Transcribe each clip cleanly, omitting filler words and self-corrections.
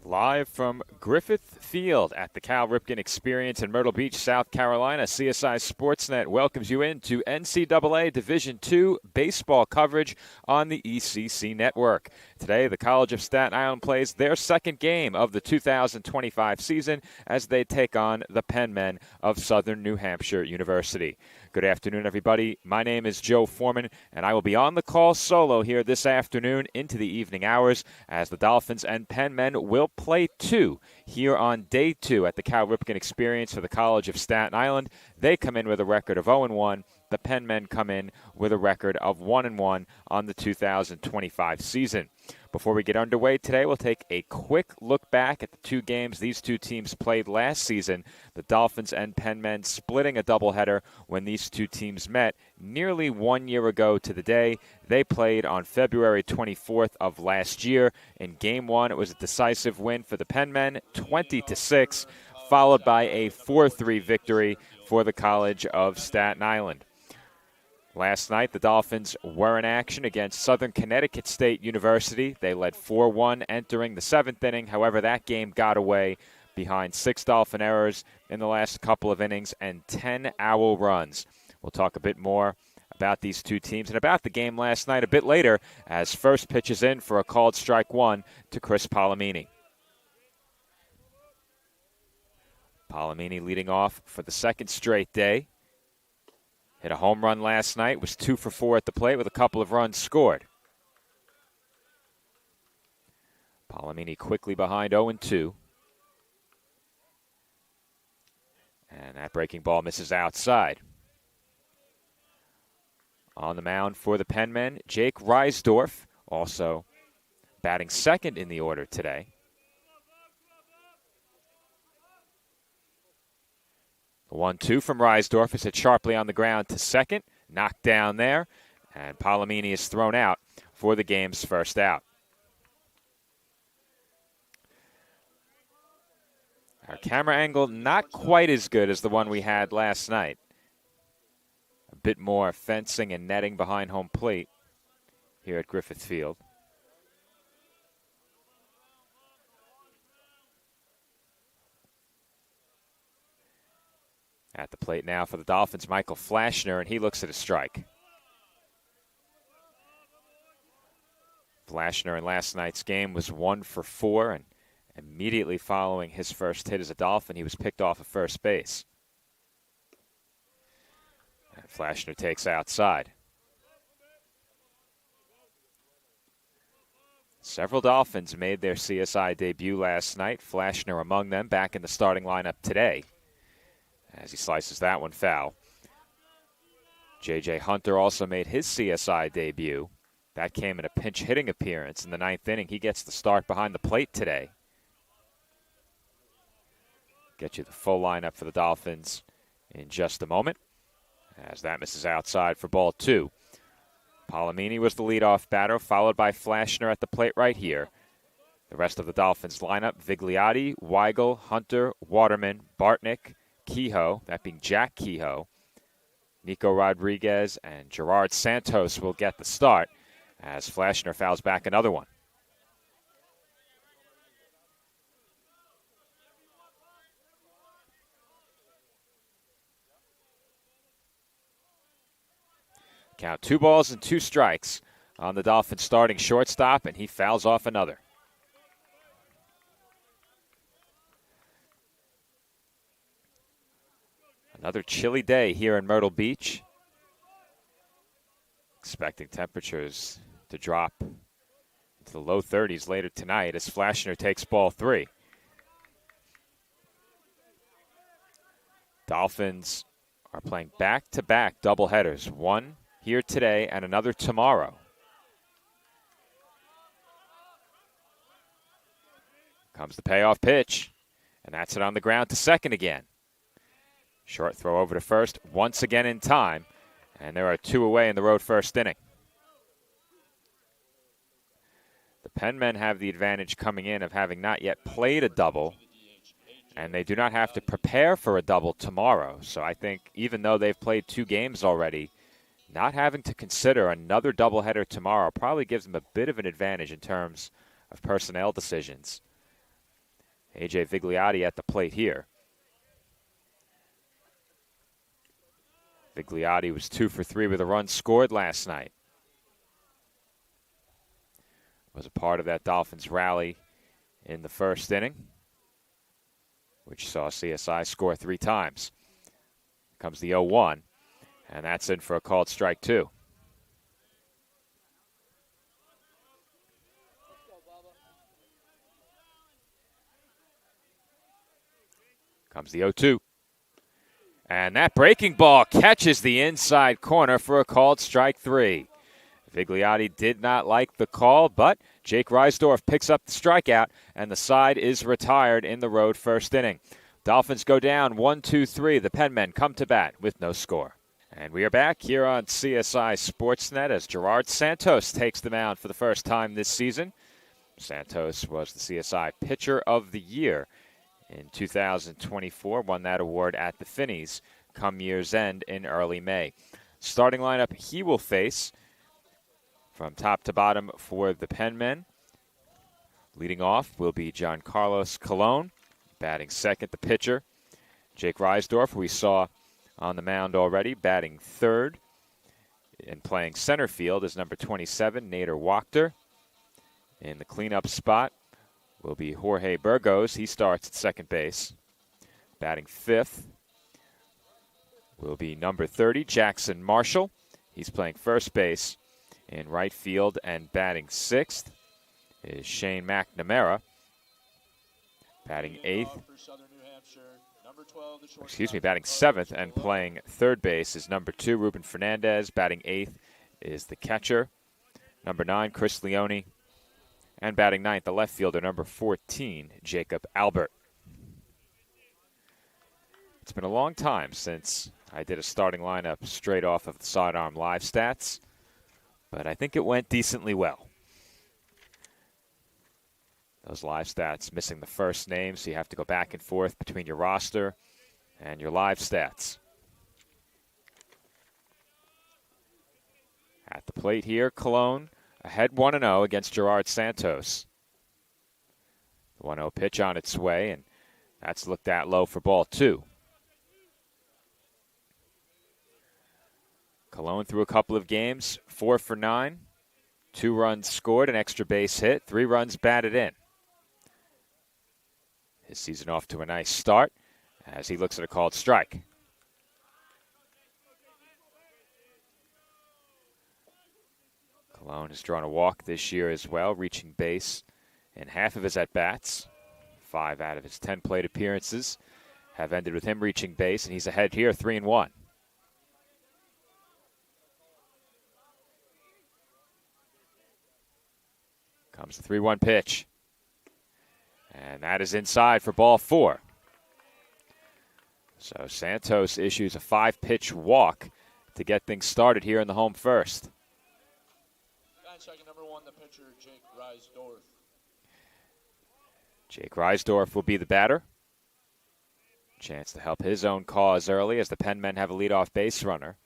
Live from Griffith Field at the Cal Ripken Experience in Myrtle Beach, South Carolina, CSI Sportsnet welcomes you into NCAA Division II baseball coverage on the ECC network. Today, the College of Staten Island plays their second game of the 2025 season as they take on the Penmen of Southern New Hampshire University. Good afternoon, everybody. My name is Joe Foreman, and I will be on the call solo here this afternoon into the evening hours as the Dolphins and Penmen will play two here on day two at the Cal Ripken Experience for the College of Staten Island. They come in with a record of 0-1. The Penmen come in with a record of 1-1 on the 2025 season. Before we get underway today, we'll take a quick look back at the two games these two teams played last season. The Dolphins and Penmen splitting a doubleheader when these two teams met nearly 1 year ago to the day. They played on February 24th of last year. In Game 1, it was a decisive win for the Penmen, 20-6, followed by a 4-3 victory for the College of Staten Island. Last night, the Dolphins were in action against Southern Connecticut State University. They led 4-1 entering the seventh inning. However, that game got away behind 6 Dolphin errors in the last couple of innings and 10 Owl runs. We'll talk a bit more about these two teams and about the game last night a bit later as first pitch is in for a called strike one to Chris Palomini. Palomini leading off for the second straight day. Hit a home run last night, was 2 for 4 at the plate with a couple of runs scored. Palomini quickly behind 0-2. And that breaking ball misses outside. On the mound for the Penmen, Jake Reisdorf, also batting second in the order today. The 1-2 from Reisdorf is hit sharply on the ground to second. Knocked down there. And Palomini is thrown out for the game's first out. Our camera angle not quite as good as the one we had last night. A bit more fencing and netting behind home plate here at Griffith Field. At the plate now for the Dolphins, Michael Flashner, and he looks at a strike. Flashner in last night's game was 1 for 4, and immediately following his first hit as a Dolphin, he was picked off of first base. And Flashner takes outside. Several Dolphins made their CSI debut last night, Flashner among them, back in the starting lineup today, as he slices that one foul. J.J. Hunter also made his CSI debut. That came in a pinch hitting appearance in the ninth inning. He gets the start behind the plate today. Get you the full lineup for the Dolphins in just a moment, as that misses outside for ball 2. Palomini was the leadoff batter, followed by Flashner at the plate right here. The rest of the Dolphins lineup, Vigliotti, Weigel, Hunter, Waterman, Bartnick, Kehoe, that being Jack Kehoe, Nico Rodriguez, and Gerard Santos will get the start as Flashner fouls back another one. Count 2 balls and 2 strikes on the Dolphins starting shortstop, and he fouls off another. Another chilly day here in Myrtle Beach. Expecting temperatures to drop into the low 30s later tonight as Flashner takes ball 3. Dolphins are playing back-to-back doubleheaders. One here today and another tomorrow. Comes the payoff pitch, and that's it on the ground to second again. Short throw over to first, once again in time, and there are 2 away in the road first inning. The Penmen have the advantage coming in of having not yet played a double, and they do not have to prepare for a double tomorrow. So I think even though they've played 2 games already, not having to consider another doubleheader tomorrow probably gives them a bit of an advantage in terms of personnel decisions. A.J. Vigliotti at the plate here. Vigliotti was 2 for 3 with a run scored last night. Was a part of that Dolphins rally in the first inning, which saw CSI score 3 times. Comes the 0-1, and that's in for a called strike 2. Comes the 0-2. And that breaking ball catches the inside corner for a called strike 3. Vigliotti did not like the call, but Jake Reisdorf picks up the strikeout, and the side is retired in the road first inning. Dolphins go down 1-2-3. The Penmen come to bat with no score. And we are back here on CSI Sportsnet as Gerard Santos takes the mound for the first time this season. Santos was the CSI Pitcher of the Year in 2024, won that award at the Finneys come year's end in early May. Starting lineup he will face from top to bottom for the Penmen. Leading off will be Giancarlos Colon. Batting second, the pitcher. Jake Reisdorf, we saw on the mound already, batting third. And playing center field is number 27, Nader Wachter. In the cleanup spot will be Jorge Burgos. He starts at second base. Batting fifth will be number 30, Jackson Marshall. He's playing first base. In right field and batting sixth is Shane McNamara. Batting eighth. Batting seventh and playing third base is number 2, Ruben Fernandez. Batting eighth is the catcher, number 9, Chris Leone. And batting ninth, the left fielder, number 14, Jacob Albert. It's been a long time since I did a starting lineup straight off of the Sidearm Live stats, but I think it went decently well. Those live stats missing the first name, so you have to go back and forth between your roster and your live stats. At the plate here, Colon ahead 1-0 against Gerard Santos. The 1-0 pitch on its way, and that's looked at low for ball 2. Colon through a couple of games, 4 for 9, 2 runs scored, an extra base hit, 3 runs batted in. His season off to a nice start as he looks at a called strike. Colon has drawn a walk this year as well, reaching base in half of his at-bats. 5 out of his 10 plate appearances have ended with him reaching base, and he's ahead here 3-1. Comes the 3-1 pitch. And that is inside for ball 4. So Santos issues a 5-pitch walk to get things started here in the home first. Second, number 1, the pitcher, Jake Reisdorf. Jake Reisdorf will be the batter. Chance to help his own cause early as the Penmen have a leadoff base runner.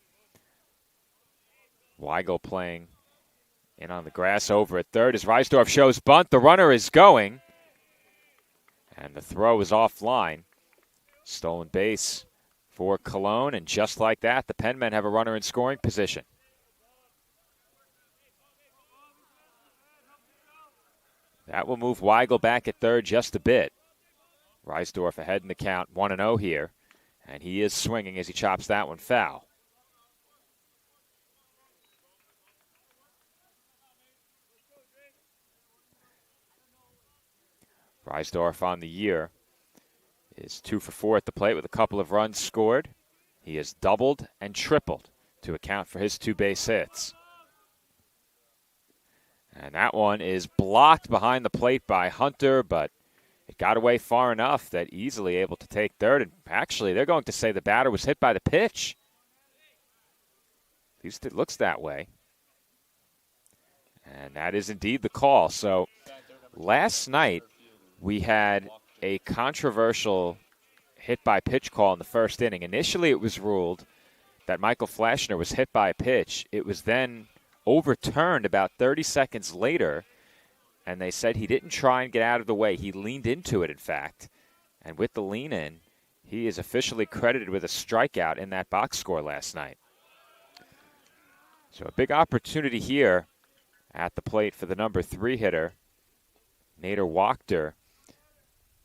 Weigel playing in on the grass over at third as Reisdorf shows bunt. The runner is going. And the throw is offline. Stolen base for Colon, and just like that, the Penmen have a runner in scoring position. That will move Weigel back at third just a bit. Reisdorf ahead in the count, 1-0 here, and he is swinging as he chops that one foul. Reisdorf on the year is 2 for 4 at the plate with a couple of runs scored. He has doubled and tripled to account for his 2 base hits. And that one is blocked behind the plate by Hunter, but it got away far enough that easily able to take third. And actually, they're going to say the batter was hit by the pitch. At least it looks that way. And that is indeed the call. So last night, we had a controversial hit-by-pitch call in the first inning. Initially, it was ruled that Michael Flashner was hit by a pitch. It was then overturned about 30 seconds later, and they said he didn't try and get out of the way. He leaned into it, in fact. And with the lean in, he is officially credited with a strikeout in that box score last night. So a big opportunity here at the plate for the number 3 hitter, Nader Wachter.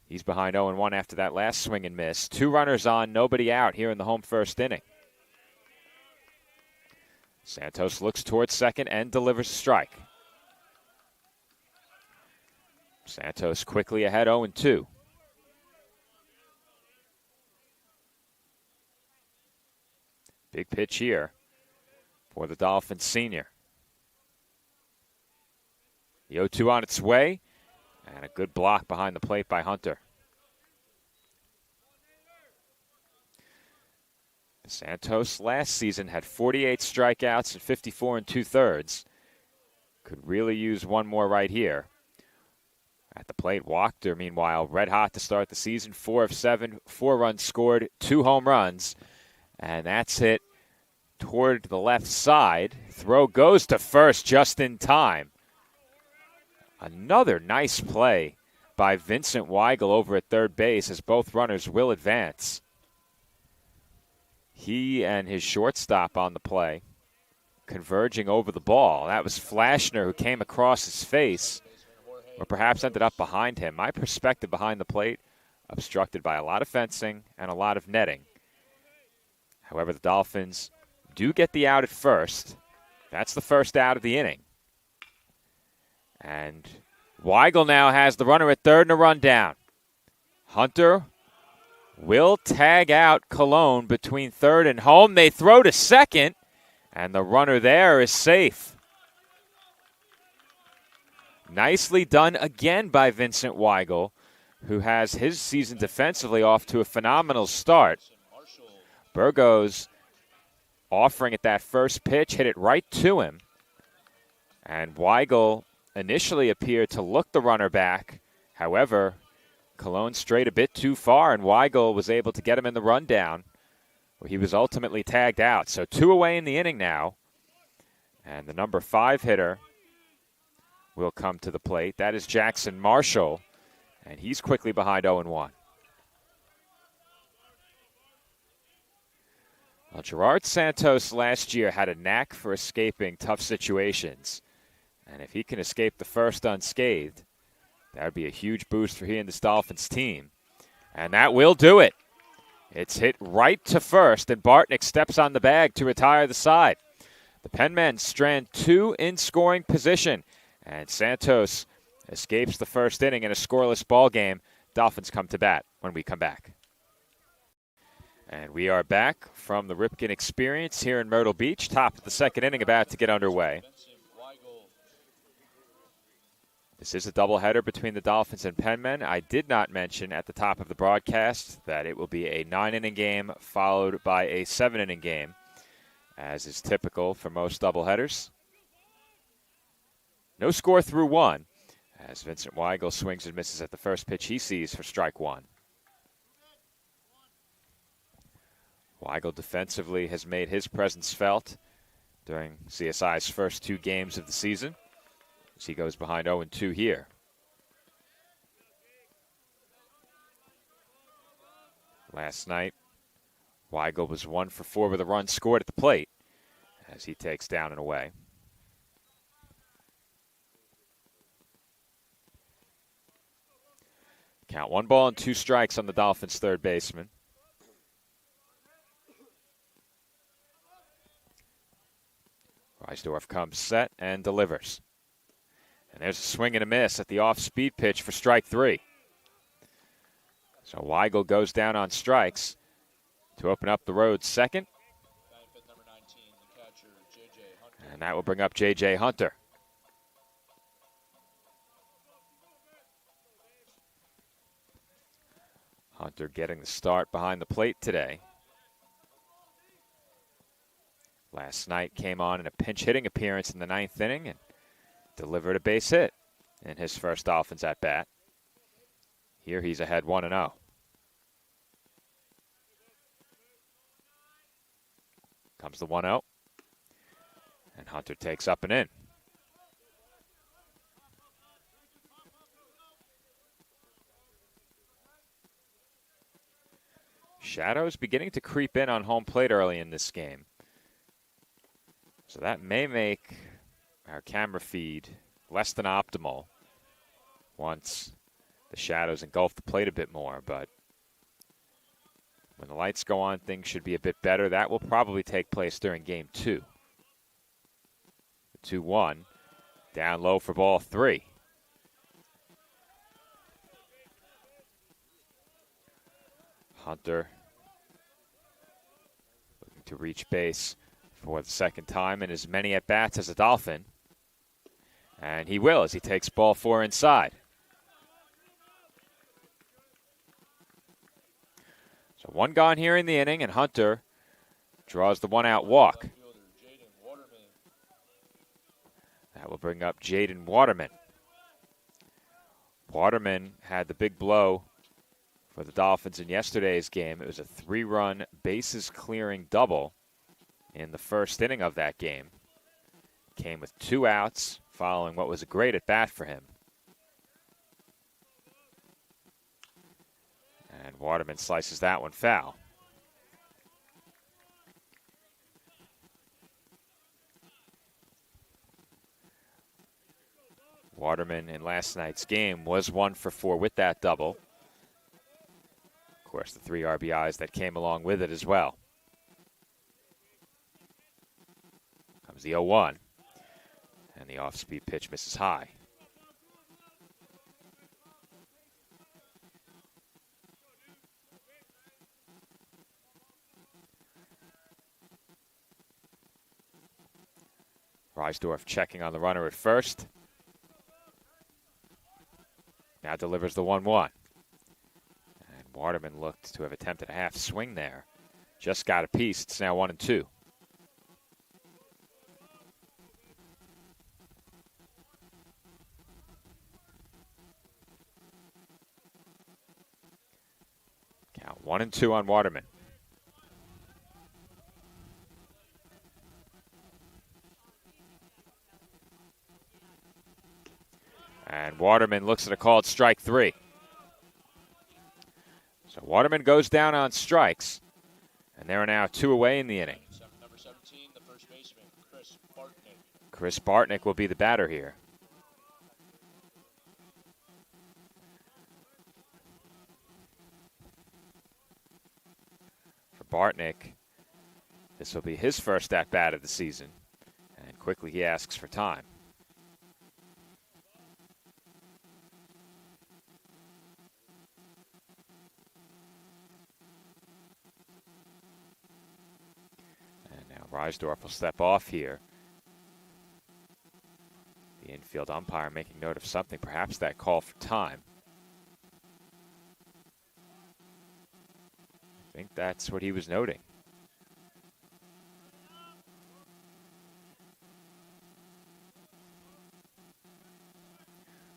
He's behind 0-1 after that last swing and miss. 2 runners on, nobody out here in the home first inning. Santos looks towards second and delivers a strike. Santos quickly ahead 0-2. Big pitch here for the Dolphins senior. The 0-2 on its way, and a good block behind the plate by Hunter. Santos last season had 48 strikeouts and 54 2/3. Could really use one more right here. At the plate, Wachter, meanwhile, red hot to start the season. 4 of 7, 4 runs scored, 2 home runs. And that's hit toward the left side. Throw goes to first just in time. Another nice play by Vincent Weigel over at third base as both runners will advance. He and his shortstop on the play converging over the ball. That was Flashner who came across his face or perhaps ended up behind him. My perspective behind the plate, obstructed by a lot of fencing and a lot of netting. However, the Dolphins do get the out at first. That's the first out of the inning. And Weigel now has the runner at third and a run down. Hunter will tag out Cologne between third and home. They throw to second, and the runner there is safe. Nicely done again by Vincent Weigel, who has his season defensively off to a phenomenal start. Burgos offering at that first pitch, hit it right to him. And Weigel initially appeared to look the runner back. However, Cologne strayed a bit too far, and Weigel was able to get him in the rundown, where he was ultimately tagged out. So 2 away in the inning now. And the number 5 hitter will come to the plate. That is Jackson Marshall, and he's quickly behind 0-1. Well, Gerard Santos last year had a knack for escaping tough situations. And if he can escape the first unscathed, that would be a huge boost for he and this Dolphins team. And that will do it. It's hit right to first, and Bartnick steps on the bag to retire the side. The Penmen strand 2 in scoring position, and Santos escapes the first inning in a scoreless ball game. Dolphins come to bat when we come back. And we are back from the Ripken Experience here in Myrtle Beach. Top of the second inning about to get underway. This is a doubleheader between the Dolphins and Penmen. I did not mention at the top of the broadcast that it will be a 9-inning game followed by a 7-inning game, as is typical for most doubleheaders. No score through 1, as Vincent Weigel swings and misses at the first pitch he sees for strike 1. Weigel defensively has made his presence felt during CSI's first 2 games of the season, as he goes behind 0-2 here. Last night, Weigel was 1 for 4 with a run scored at the plate as he takes down and away. Count 1 ball and 2 strikes on the Dolphins' third baseman. Reisdorf comes set and delivers. And there's a swing and a miss at the off-speed pitch for strike 3. So Weigel goes down on strikes to open up the road second. And that will bring up J.J. Hunter. Hunter getting the start behind the plate today. Last night came on in a pinch hitting appearance in the 9th inning and delivered a base hit in his first Dolphins at bat. Here he's ahead 1-0. Comes the 1-0. And Hunter takes up and in. Shadows beginning to creep in on home plate early in this game. So that may make our camera feed less than optimal once the shadows engulf the plate a bit more. But when the lights go on, things should be a bit better. That will probably take place during game 2. 2-1. Down low for ball 3. Hunter looking to reach base for the second time in as many at-bats as a Dolphin. And he will as he takes ball 4 inside. So 1 gone here in the inning, and Hunter draws the 1-out walk. That will bring up Jaden Waterman. Waterman had the big blow for the Dolphins in yesterday's game. It was a 3-run bases-clearing double in the first inning of that game. Came with 2 outs following what was a great at-bat for him. And Waterman slices that one foul. Waterman in last night's game was 1 for 4 with that double. Of course, the 3 RBIs that came along with it as well. Comes the 0-1. And the off-speed pitch misses high. Reisdorf checking on the runner at first. Now delivers the 1-1. And Waterman looked to have attempted a half swing there. Just got a piece. It's now 1-2. Count 1-2 on Waterman. And Waterman looks at a called strike 3. So Waterman goes down on strikes. And there are now 2 away in the inning. Number 17, the first baseman, Chris Bartnick. Chris Bartnick will be the batter here. For Bartnick, this will be his first at-bat of the season. And quickly he asks for time. Reisdorf will step off here. The infield umpire making note of something, perhaps that call for time. I think that's what he was noting.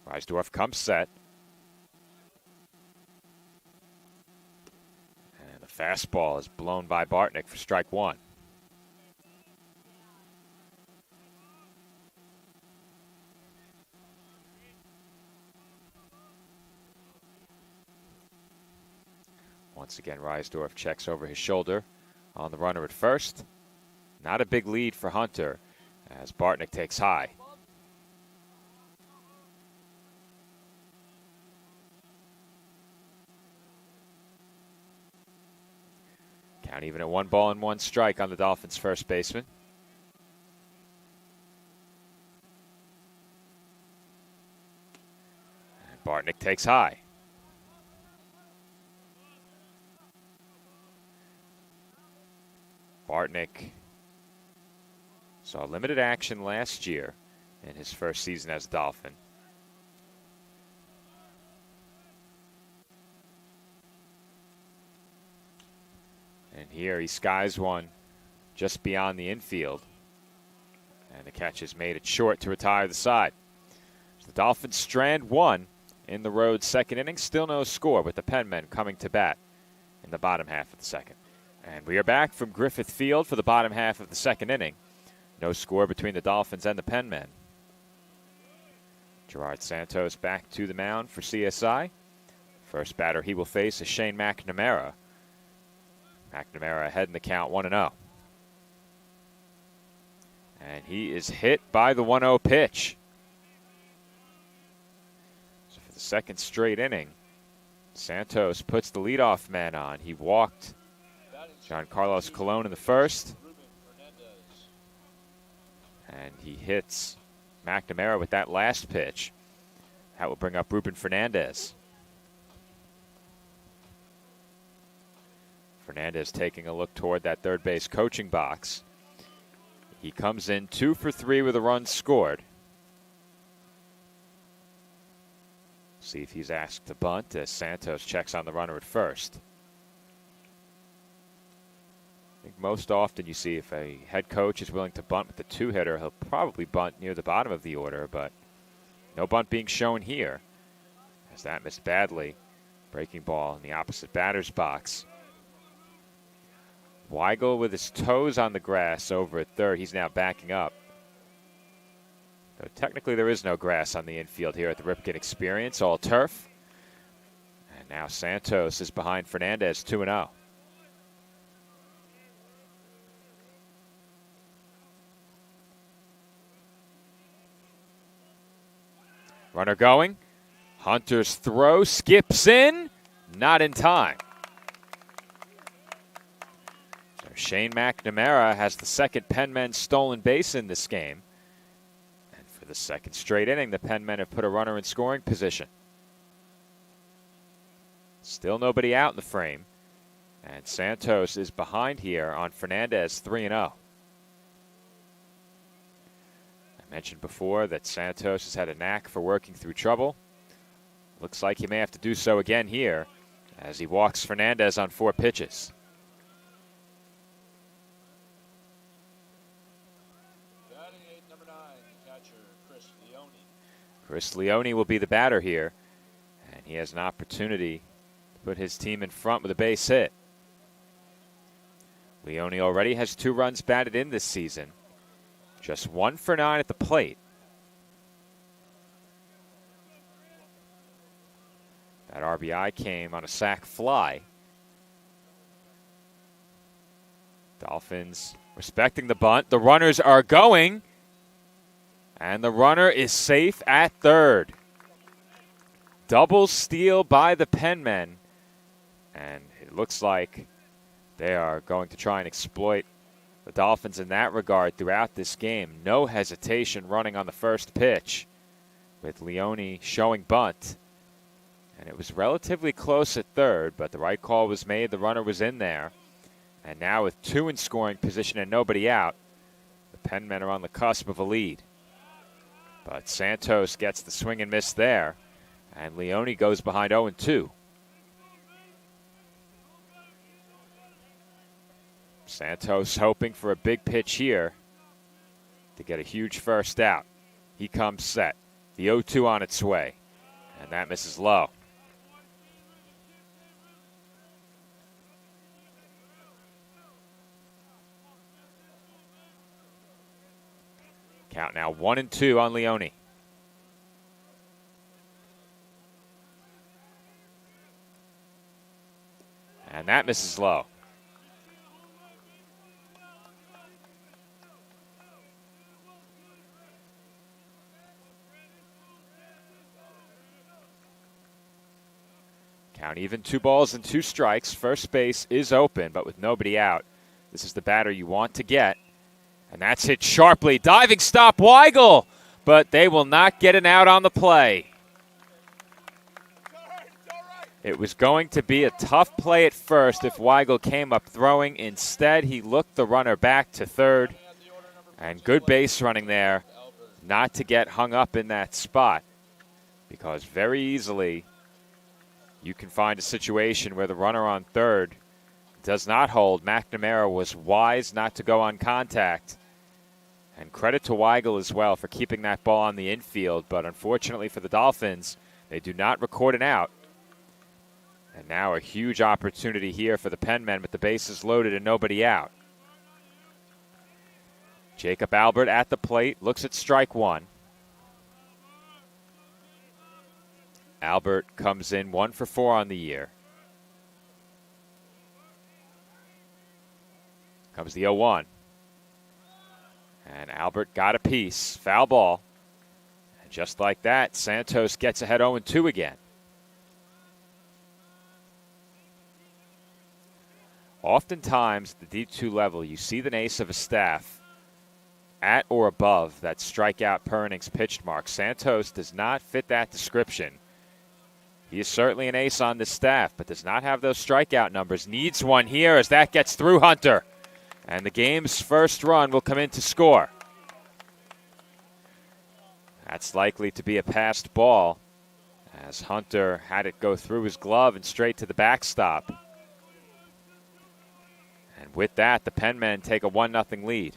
Reisdorf comes set. And the fastball is blown by Bartnick for strike 1. Once again, Reisdorf checks over his shoulder on the runner at first. Not a big lead for Hunter as Bartnick takes high. Count even at 1-1 strike on the Dolphins' first baseman. And Bartnick takes high. Bartnick saw limited action last year in his first season as a Dolphin. And here he skies one just beyond the infield. And the catch is made it short to retire the side. So the Dolphins strand 1 in the road second inning. Still no score with the Penmen coming to bat in the bottom half of the second. And we are back from Griffith Field for the bottom half of the second inning. No score between the Dolphins and the Penmen. Gerard Santos back to the mound for CSI. First batter he will face is Shane McNamara. McNamara ahead in the count, 1-0. And he is hit by the 1-0 pitch. So for the second straight inning, Santos puts the leadoff man on. He walked Giancarlos Colon in the first. And he hits McNamara with that last pitch. That will bring up Ruben Fernandez. Fernandez taking a look toward that third base coaching box. He comes in 2 for 3 with a run scored. See if he's asked to bunt as Santos checks on the runner at first. I think most often you see if a head coach is willing to bunt with the 2-hitter, he'll probably bunt near the bottom of the order, but no bunt being shown here as that missed badly. Breaking ball in the opposite batter's box. Weigel with his toes on the grass over at third. He's now backing up. Though technically there is no grass on the infield here at the Ripken Experience, all turf. And now Santos is behind Fernandez, 2-0. Runner going. Hunter's throw skips in. Not in time. So Shane McNamara has the second Penmen stolen base in this game. And for the second straight inning, the Penmen have put a runner in scoring position. Still nobody out in the frame. And Santos is behind here on Fernandez, 3-0. Mentioned before that Santos has had a knack for working through trouble. Looks like he may have to do so again here as he walks Fernandez on 4 pitches. Batting eighth, number 9, the catcher, Chris Leone. Chris Leone will be the batter here, and he has an opportunity to put his team in front with a base hit. Leone already has 2 runs batted in this season. Just 1 for 9 at the plate. That RBI came on a sac fly. Dolphins respecting the bunt. The runners are going. And the runner is safe at third. Double steal by the Penmen. And it looks like they are going to try and exploit the Dolphins in that regard throughout this game. No hesitation running on the first pitch with Leone showing bunt. And it was relatively close at third, but the right call was made. The runner was in there. And now with 2 in scoring position and nobody out, the Penmen are on the cusp of a lead. But Santos gets the swing and miss there, and Leone goes behind 0-2. Santos hoping for a big pitch here to get a huge first out. He comes set. The 0-2 on its way, and that misses low. Count now 1-2 on Leone. And that misses low. Count even, 2 balls and 2 strikes. First base is open, but with nobody out. This is the batter you want to get. And that's hit sharply. Diving stop, Weigel. But they will not get an out on the play. It was going to be a tough play at first if Weigel came up throwing. Instead, he looked the runner back to third. And good base running there not to get hung up in that spot. Because very easily you can find a situation where the runner on third does not hold. McNamara was wise not to go on contact. And credit to Weigel as well for keeping that ball on the infield. But unfortunately for the Dolphins, they do not record an out. And now a huge opportunity here for the Penmen with the bases loaded and nobody out. Jacob Albert at the plate, looks at strike 1. Albert comes in 1 for 4 on the year. Comes the 0-1. And Albert got a piece. Foul ball. And just like that, Santos gets ahead 0-2 again. Oftentimes, at the D2 level, you see the ace of a staff at or above that strikeout per innings pitched mark. Santos does not fit that description. He is certainly an ace on the staff, but does not have those strikeout numbers. Needs one here as that gets through Hunter. And the game's first run will come in to score. That's likely to be a passed ball as Hunter had it go through his glove and straight to the backstop. And with that, the Penmen take a 1-0 lead.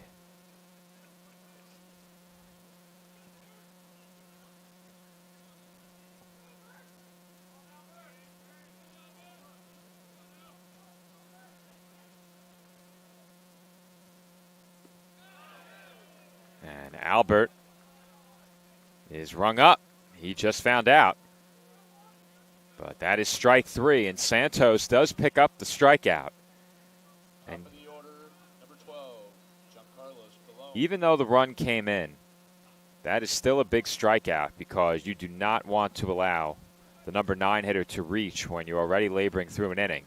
And Albert is rung up. He just found out. But that is strike 3, and Santos does pick up the strikeout. And even though the run came in, that is still a big strikeout because you do not want to allow the number 9 hitter to reach when you're already laboring through an inning.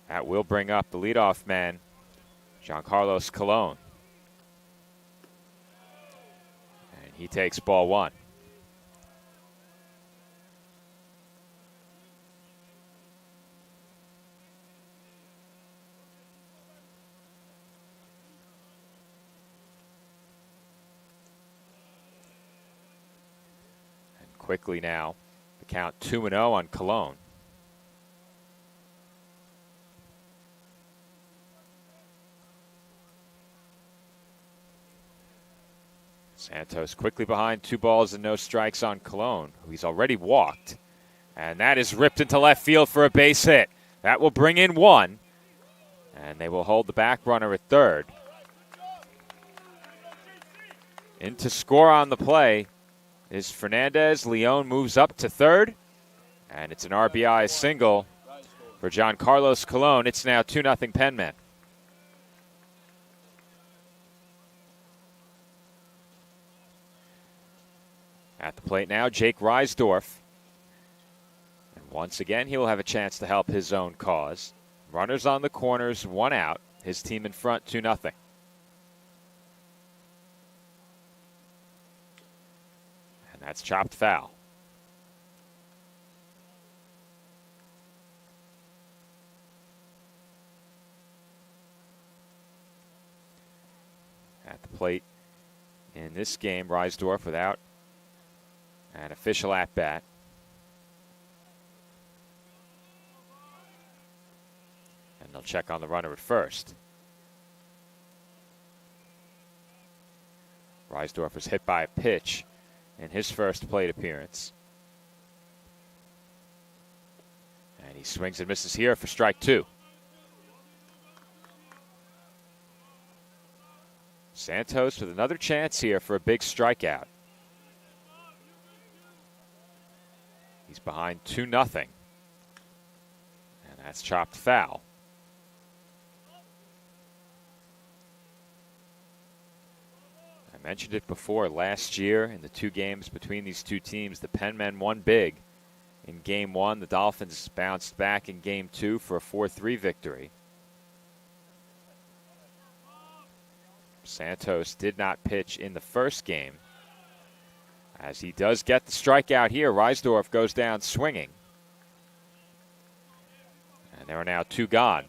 That will bring up the leadoff man, Giancarlo Colon. And he takes ball 1. Quickly now, the count 2-0 on Colon. Santos quickly behind, 2 balls and no strikes on Colon, who he's already walked. And that is ripped into left field for a base hit. That will bring in 1. And they will hold the back runner at third. In to score on the play is Fernandez. Leon moves up to third. And it's an RBI single for Giancarlo Colon. It's now 2-0 Penmen. At the plate now, Jake Reisdorf. And once again, he will have a chance to help his own cause. Runners on the corners, 1 out. His team in front, 2-0. That's chopped foul. At the plate in this game, Reisdorf without an official at-bat. And they'll check on the runner at first. Reisdorf was hit by a pitch in his first plate appearance. And he swings and misses here for strike 2. Santos with another chance here for a big strikeout. He's behind 2-0. And that's chopped foul. I mentioned it before, last year in the 2 games between these 2 teams, the Penmen won big. In Game 1, the Dolphins bounced back in Game 2 for a 4-3 victory. Santos did not pitch in the first game. As he does get the strikeout here, Reisdorf goes down swinging. And there are now 2 gone.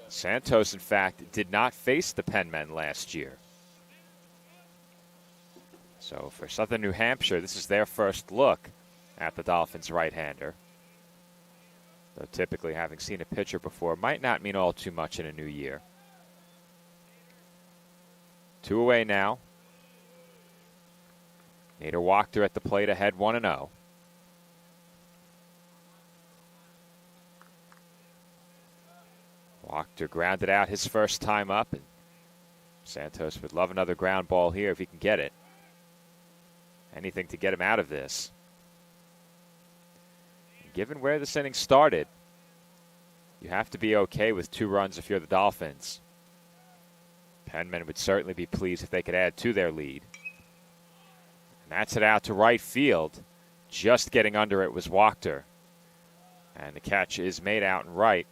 Santos, in fact, did not face the Penmen last year. So for Southern New Hampshire, this is their first look at the Dolphins' right-hander. Though typically having seen a pitcher before might not mean all too much in a new year. 2 away now. Nader Wachter at the plate ahead 1-0. Wachter grounded out his first time up. And Santos would love another ground ball here if he can get it. Anything to get him out of this. And given where this inning started, You have to be okay with 2 runs if you're the Dolphins. Penmen would certainly be pleased if they could add to their lead. And that's it out to right field. Just getting under it was Wachter. And the catch is made out and right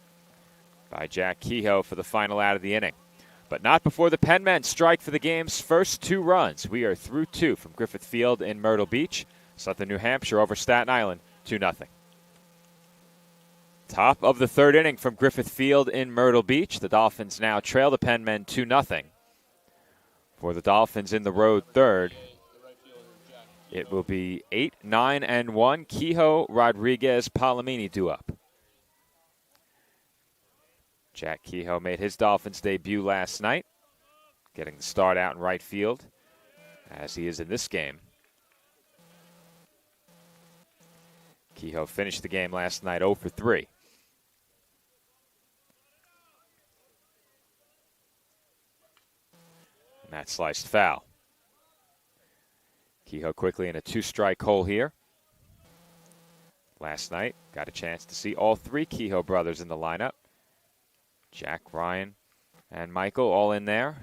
by Jack Kehoe for the final out of the inning. But not before the Penmen strike for the game's first 2 runs. We are through 2 from Griffith Field in Myrtle Beach. Southern New Hampshire over Staten Island, 2-0. Top of the 3rd inning from Griffith Field in Myrtle Beach. The Dolphins now trail the Penmen 2-0. For the Dolphins in the road third, it will be 8, 9, and 1. Kehoe, Rodriguez, Palomini due up. Jack Kehoe made his Dolphins debut last night, getting the start out in right field, as he is in this game. Kehoe finished the game last night 0 for 3. And that sliced foul. Kehoe quickly in a 2-strike hole here. Last night, got a chance to see all 3 Kehoe brothers in the lineup. Jack, Ryan, and Michael all in there.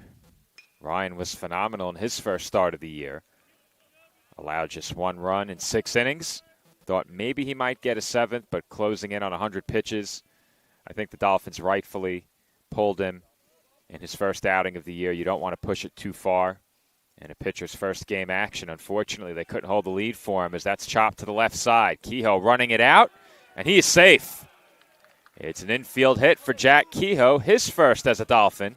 Ryan was phenomenal in his first start of the year. Allowed just 1 run in 6 innings. Thought maybe he might get a 7th, but closing in on 100 pitches. I think the Dolphins rightfully pulled him in his first outing of the year. You don't want to push it too far. And a pitcher's first game action, unfortunately, they couldn't hold the lead for him as that's chopped to the left side. Kehoe running it out, and he is safe. It's an infield hit for Jack Kehoe, his first as a Dolphin.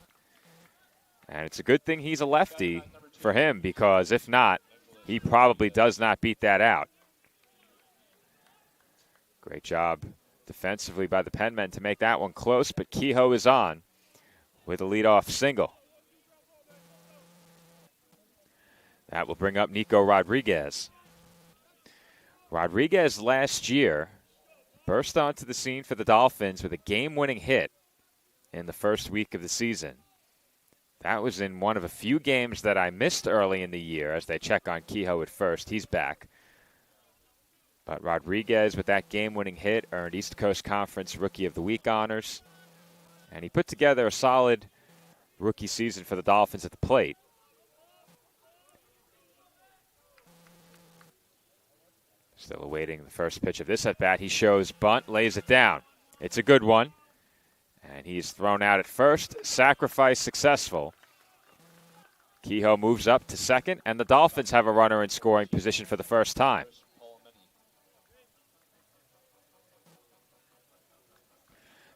And it's a good thing he's a lefty for him, because if not, he probably does not beat that out. Great job defensively by the Penmen to make that one close, but Kehoe is on with a leadoff single. That will bring up Nico Rodriguez. Rodriguez last year burst onto the scene for the Dolphins with a game-winning hit in the first week of the season. That was in one of a few games that I missed early in the year as they check on Kehoe at first. He's back. But Rodriguez with that game-winning hit earned East Coast Conference Rookie of the Week honors. And he put together a solid rookie season for the Dolphins at the plate. Still awaiting the first pitch of this at-bat. He shows bunt, lays it down. It's a good one. And he's thrown out at first. Sacrifice successful. Kehoe moves up to second, and the Dolphins have a runner in scoring position for the first time.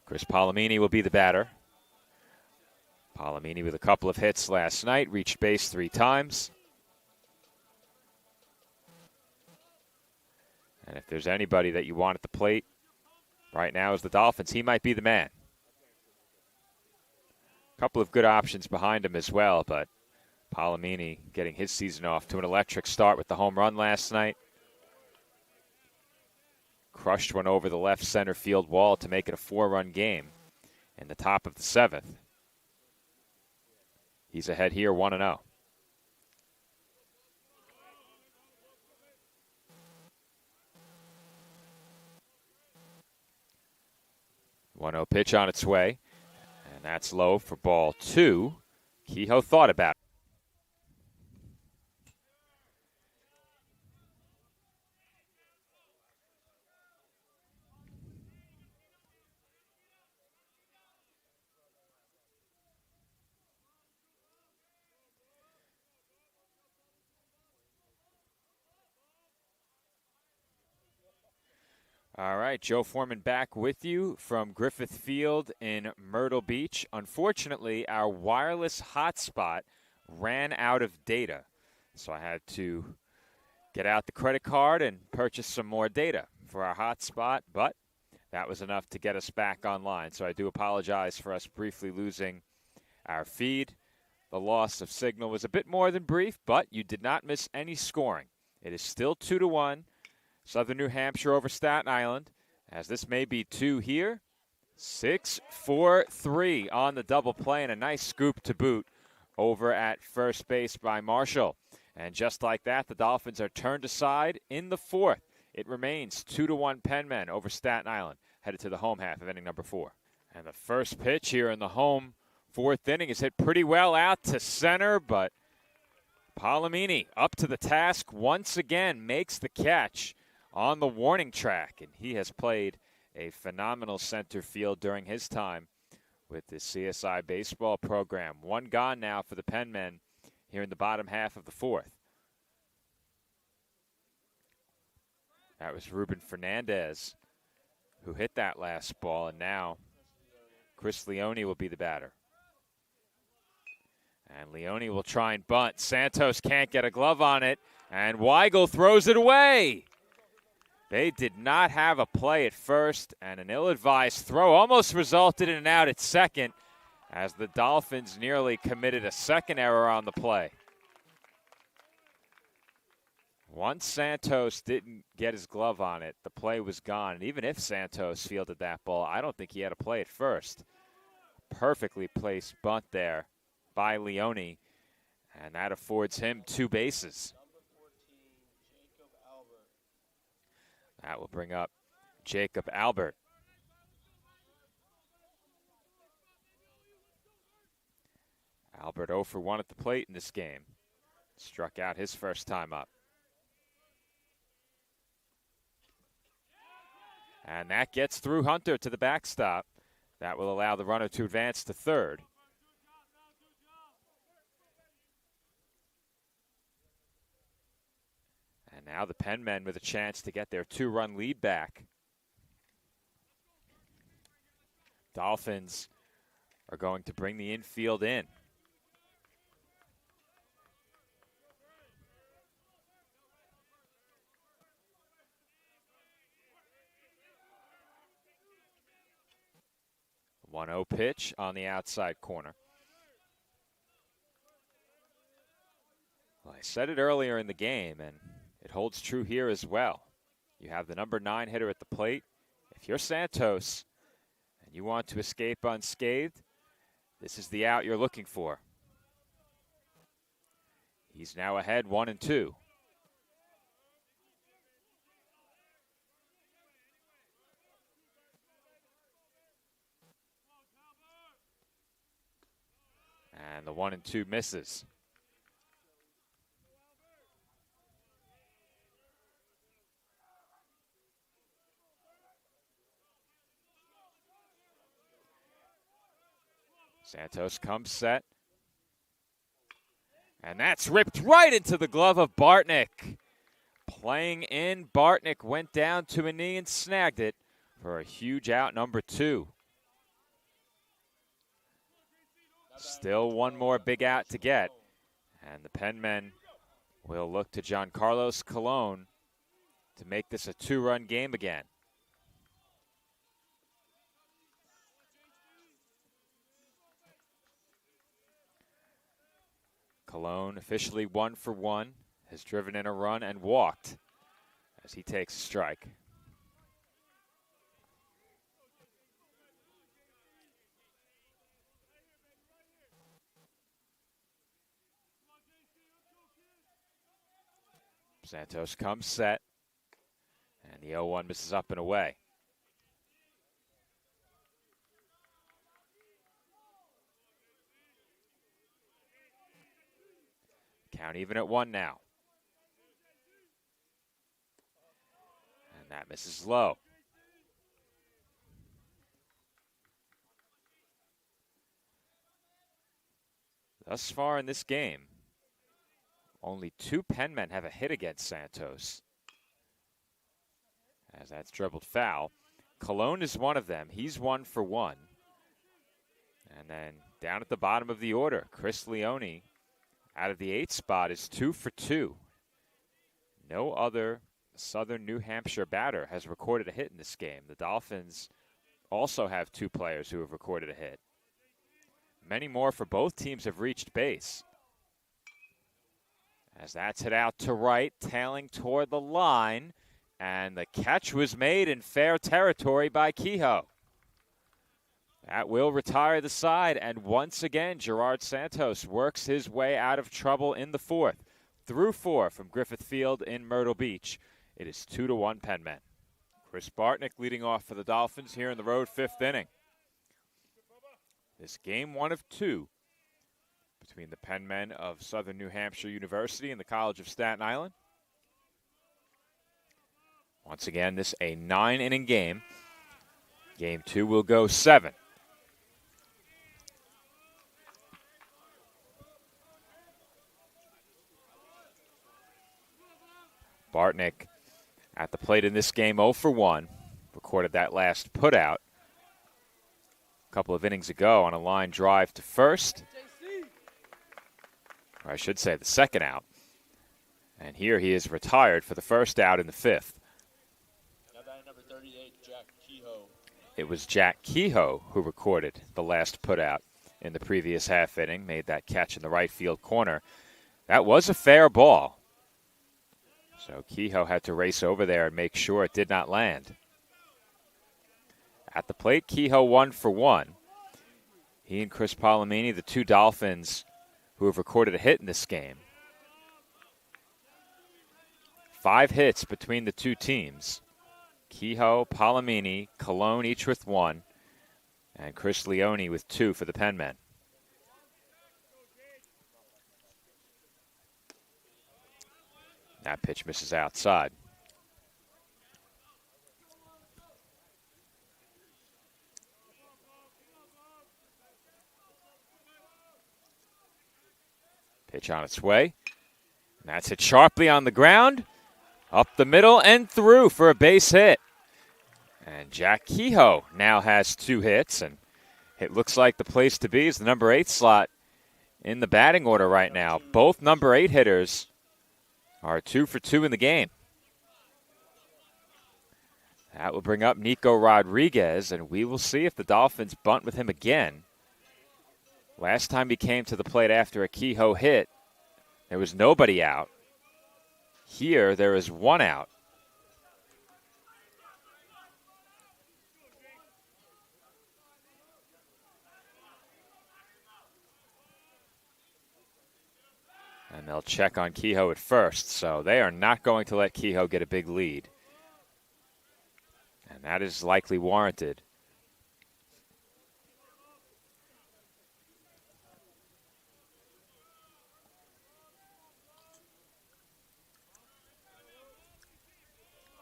Chris Palomini will be the batter. Palomini with a couple of hits last night, reached base 3 times. And if there's anybody that you want at the plate right now is the Dolphins, he might be the man. A couple of good options behind him as well, but Palomini getting his season off to an electric start with the home run last night. Crushed one over the left center field wall to make it a 4-run game in the top of the 7th. He's ahead here 1-0. 1-0 pitch on its way, and that's low for ball 2. Kehoe thought about it. All right, Joe Foreman back with you from Griffith Field in Myrtle Beach. Unfortunately, our wireless hotspot ran out of data, so I had to get out the credit card and purchase some more data for our hotspot, but that was enough to get us back online. So I do apologize for us briefly losing our feed. The loss of signal was a bit more than brief, but you did not miss any scoring. It is still 2-1. Southern New Hampshire over Staten Island, as this may be 2 here. 6-4-3 on the double play, and a nice scoop to boot over at first base by Marshall. And just like that, the Dolphins are turned aside in the 4th. It remains 2-1 Penmen over Staten Island, headed to the home half of inning number 4. And the first pitch here in the home fourth inning is hit pretty well out to center, but Palomini up to the task once again, makes the catch on the warning track, and he has played a phenomenal center field during his time with the CSI baseball program. One gone now for the Penmen here in the bottom half of the fourth. That was Ruben Fernandez who hit that last ball, and now Chris Leone will be the batter. And Leone will try and bunt. Santos can't get a glove on it, and Weigel throws it away. They did not have a play at first, and an ill-advised throw almost resulted in an out at second as the Dolphins nearly committed a second error on the play. Once Santos didn't get his glove on it, the play was gone. And even if Santos fielded that ball, I don't think he had a play at first. Perfectly placed bunt there by Leone, and that affords him two bases. That will bring up Jacob Albert. Albert 0 for 1 at the plate in this game. Struck out his first time up. And that gets through Hunter to the backstop. That will allow the runner to advance to third. And now the Penmen with a chance to get their two-run lead back. Dolphins are going to bring the infield in. The 1-0 pitch on the outside corner. Well, I said it earlier in the game, and it holds true here as well. You have the number 9 hitter at the plate. If you're Santos and you want to escape unscathed, this is the out you're looking for. He's now ahead 1-2. And the 1-2 misses. Santos comes set. And that's ripped right into the glove of Bartnick. Playing in, Bartnick went down to a knee and snagged it for a huge out, number 2. Still one more big out to get. And the Penmen will look to Giancarlos Colon to make this a 2-run game again. Colon officially 1 for 1, has driven in a run and walked as he takes a strike. Santos comes set, and the 0-1 misses up and away. Count even at 1 now. And that misses low. Thus far in this game, only 2 Penmen have a hit against Santos. As that's dribbled foul. Colon is one of them. He's 1 for 1. And then down at the bottom of the order, Chris Leone out of the 8th spot is 2 for 2. No other Southern New Hampshire batter has recorded a hit in this game. The Dolphins also have 2 players who have recorded a hit. Many more for both teams have reached base. As that's hit out to right, tailing toward the line, and the catch was made in fair territory by Kehoe. That will retire the side, and once again, Gerard Santos works his way out of trouble in the 4th. Through 4 from Griffith Field in Myrtle Beach. It is 2-1 Penmen. Chris Bartnick leading off for the Dolphins here in the road 5th inning. This game 1 of 2 between the Penmen of Southern New Hampshire University and the College of Staten Island. Once again, this a 9-inning game. Game 2 will go 7. Bartnick at the plate in this game, 0 for 1. Recorded that last putout a couple of innings ago on a line drive to first. Or I should say the second out. And here he is retired for the first out in the 5th. Now batting number 38, Jack Kehoe. It was Jack Kehoe who recorded the last putout in the previous half inning, made that catch in the right field corner. That was a fair ball. So Kehoe had to race over there and make sure it did not land. At the plate, Kehoe 1 for 1. He and Chris Palomini, the two Dolphins who have recorded a hit in this game. 5 hits between the two teams. Kehoe, Palomini, Colon each with 1, and Chris Leone with 2 for the Penmen. That pitch misses outside. Pitch on its way. And that's hit sharply on the ground. Up the middle and through for a base hit. And Jack Kehoe now has 2 hits. And it looks like the place to be is the number 8 slot in the batting order right now. Both number 8 hitters are 2 for 2 in the game. That will bring up Nico Rodriguez, and we will see if the Dolphins bunt with him again. Last time he came to the plate after a Kehoe hit, there was nobody out. Here, there is 1 out. And they'll check on Kehoe at first, so they are not going to let Kehoe get a big lead. And that is likely warranted.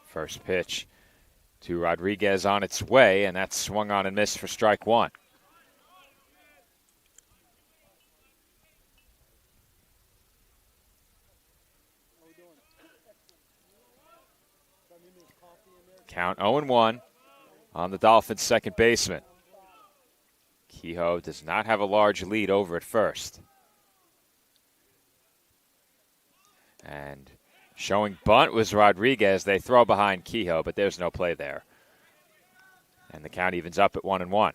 First pitch to Rodriguez on its way, and that's swung on and missed for strike 1. Count 0-1 on the Dolphins' second baseman. Kehoe does not have a large lead over at first. And showing bunt was Rodriguez. They throw behind Kehoe, but there's no play there. And the count evens up at 1-1.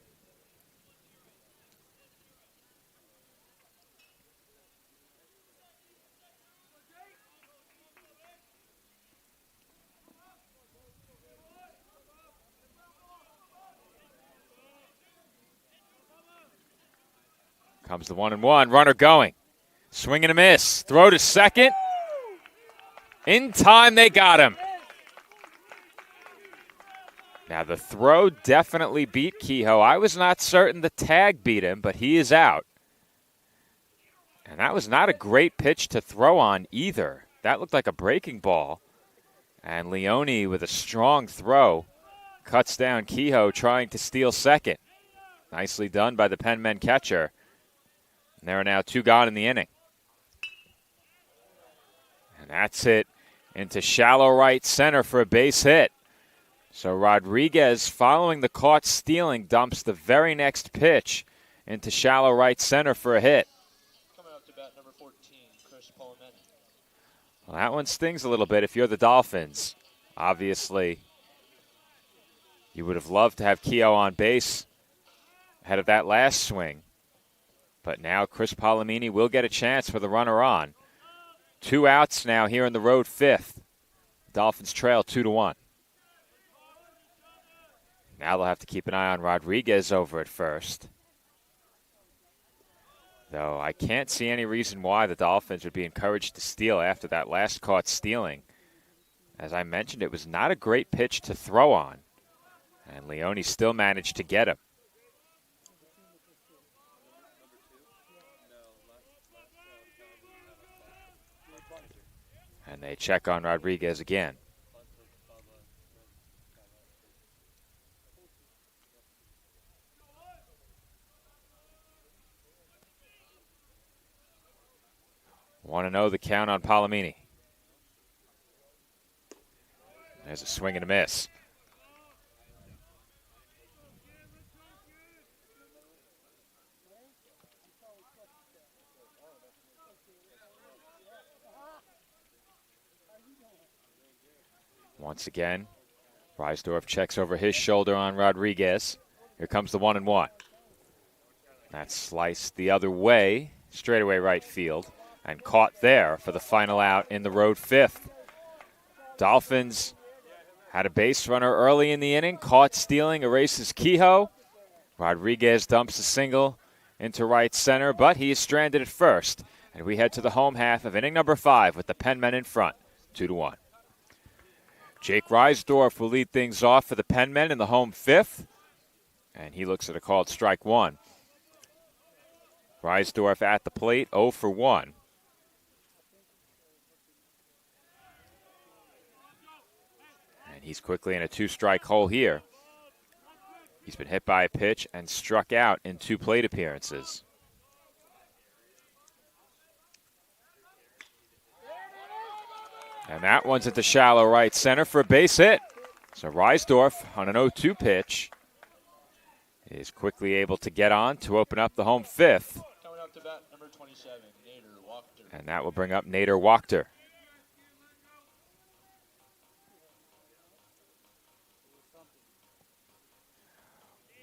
Comes the 1-1. Runner going. Swing and a miss. Throw to second. In time, they got him. Now, the throw definitely beat Kehoe. I was not certain the tag beat him, but he is out. And that was not a great pitch to throw on either. That looked like a breaking ball. And Leone, with a strong throw, cuts down Kehoe trying to steal second. Nicely done by the Penmen catcher. And there are now 2 gone in the inning. And that's hit into shallow right center for a base hit. So Rodriguez, following the caught stealing, dumps the very next pitch into shallow right center for a hit. Coming up to bat number 14, Chris Palomini. Well, that one stings a little bit if you're the Dolphins. Obviously, you would have loved to have Kehoe on base ahead of that last swing. But now Chris Palomini will get a chance for the runner on. 2 outs now here in the road 5th. Dolphins trail 2-1. Now they'll have to keep an eye on Rodriguez over at first. Though I can't see any reason why the Dolphins would be encouraged to steal after that last caught stealing. As I mentioned, it was not a great pitch to throw on. And Leone still managed to get him. And they check on Rodriguez again. Want to know the count on Palomini. There's a swing and a miss. Once again, Reisdorf checks over his shoulder on Rodriguez. Here comes the 1-1. That's sliced the other way, straightaway right field, and caught there for the final out in the road fifth. Dolphins had a base runner early in the inning, caught stealing, erases Kehoe. Rodriguez dumps a single into right center, but he is stranded at first. And we head to the home half of inning number 5 with the Penmen in front, 2-1. Jake Reisdorf will lead things off for the Penmen in the home fifth. And he looks at a called strike one. Reisdorf at the plate, 0 for 1. And he's quickly in a 2-strike hole here. He's been hit by a pitch and struck out in 2 plate appearances. And that one's at the shallow right center for a base hit. So Reisdorf on an 0-2 pitch is quickly able to get on to open up the home fifth. Coming up to bat, number 27, Nader Wachter. And that will bring up Nader Wachter.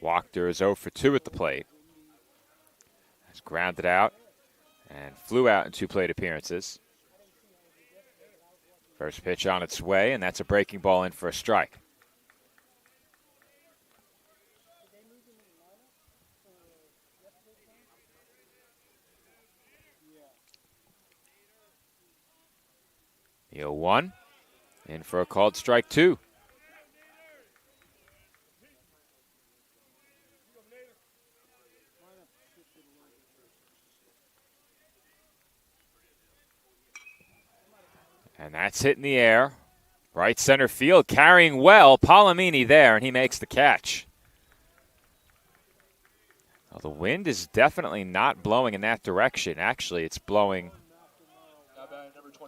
Wachter is 0 for 2 at the plate. Has grounded out and flew out in 2 plate appearances. First pitch on its way, and that's a breaking ball in for a strike. The 0-1, in for a called strike 2. And that's hit in the air. Right center field, carrying well. Palomini there, and he makes the catch. Well, the wind is definitely not blowing in that direction. Actually, it's blowing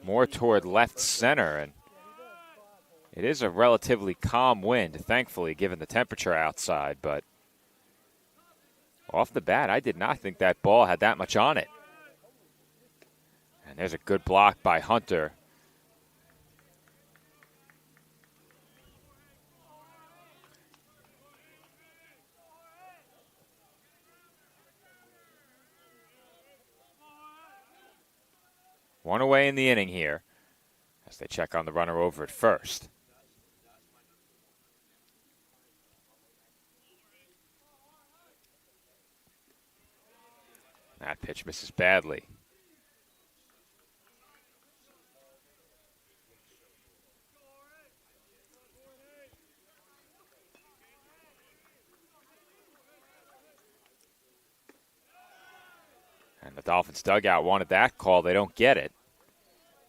more toward left center, and it is a relatively calm wind, thankfully, given the temperature outside. But off the bat, I did not think that ball had that much on it. And there's a good block by Hunter. One away in the inning here as they check on the runner over at first. That pitch misses badly. And the Dolphins dugout wanted that call. They don't get it.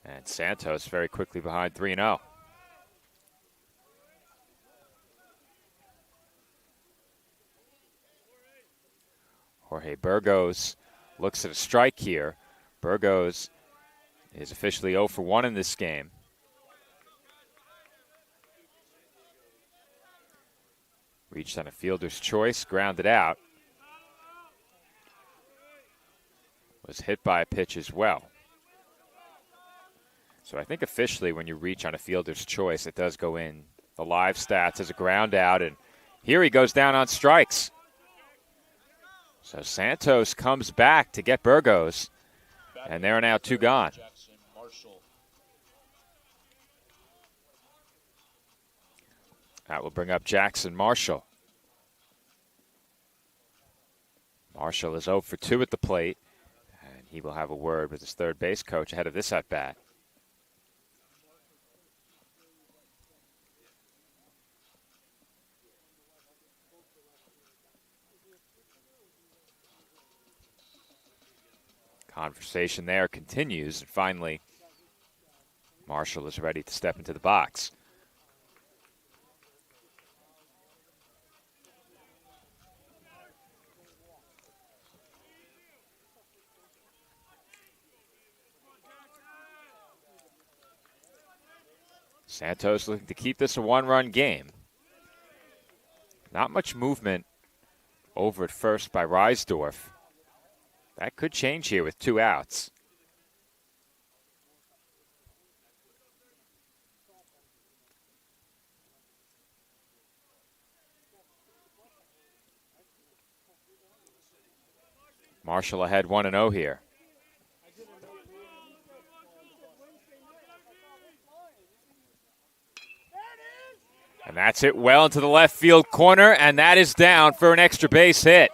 And Santos very quickly behind 3-0. Jorge Burgos looks at a strike here. Burgos is officially 0 for 1 in this game. Reached on a fielder's choice, grounded out. Was hit by a pitch as well. So I think officially when you reach on a fielder's choice, it does go in the live stats as a ground out. And here he goes down on strikes. So Santos comes back to get Burgos. And there are now 2 gone. That will bring up Jackson Marshall. Marshall is 0 for 2 at the plate. And he will have a word with his third base coach ahead of this at-bat. Conversation there continues. And finally, Marshall is ready to step into the box. Santos looking to keep this a one-run game. Not much movement over at first by Reisdorf. That could change here with 2 outs. Marshall ahead 1-0 here. And that's it well into the left field corner, and that is down for an extra base hit.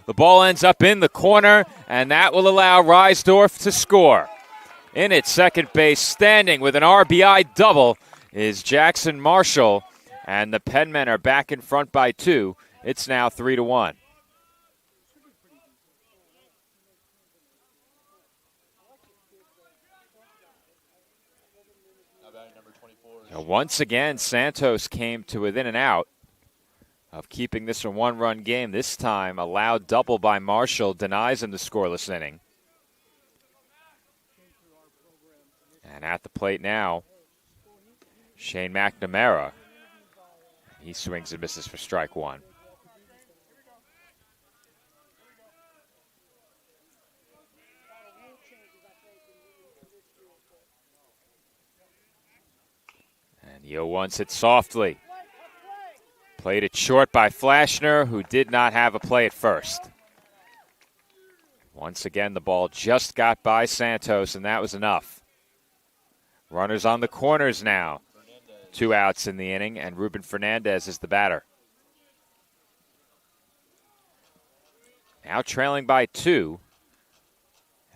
The ball ends up in the corner, and that will allow Reisdorf to score. In at second base, standing with an RBI double, is Jackson Marshall, and the Penmen are back in front by 2. It's now 3-1. Now once again, Santos came to within an out of keeping this a one-run game. This time, a loud double by Marshall denies him the scoreless inning. And at the plate now, Shane McNamara. He swings and misses for strike 1. And the 0-1's hit softly. Played it short by Flashner, who did not have a play at first. Once again, the ball just got by Santos, and that was enough. Runners on the corners now. 2 outs in the inning, and Ruben Fernandez is the batter. Now trailing by 2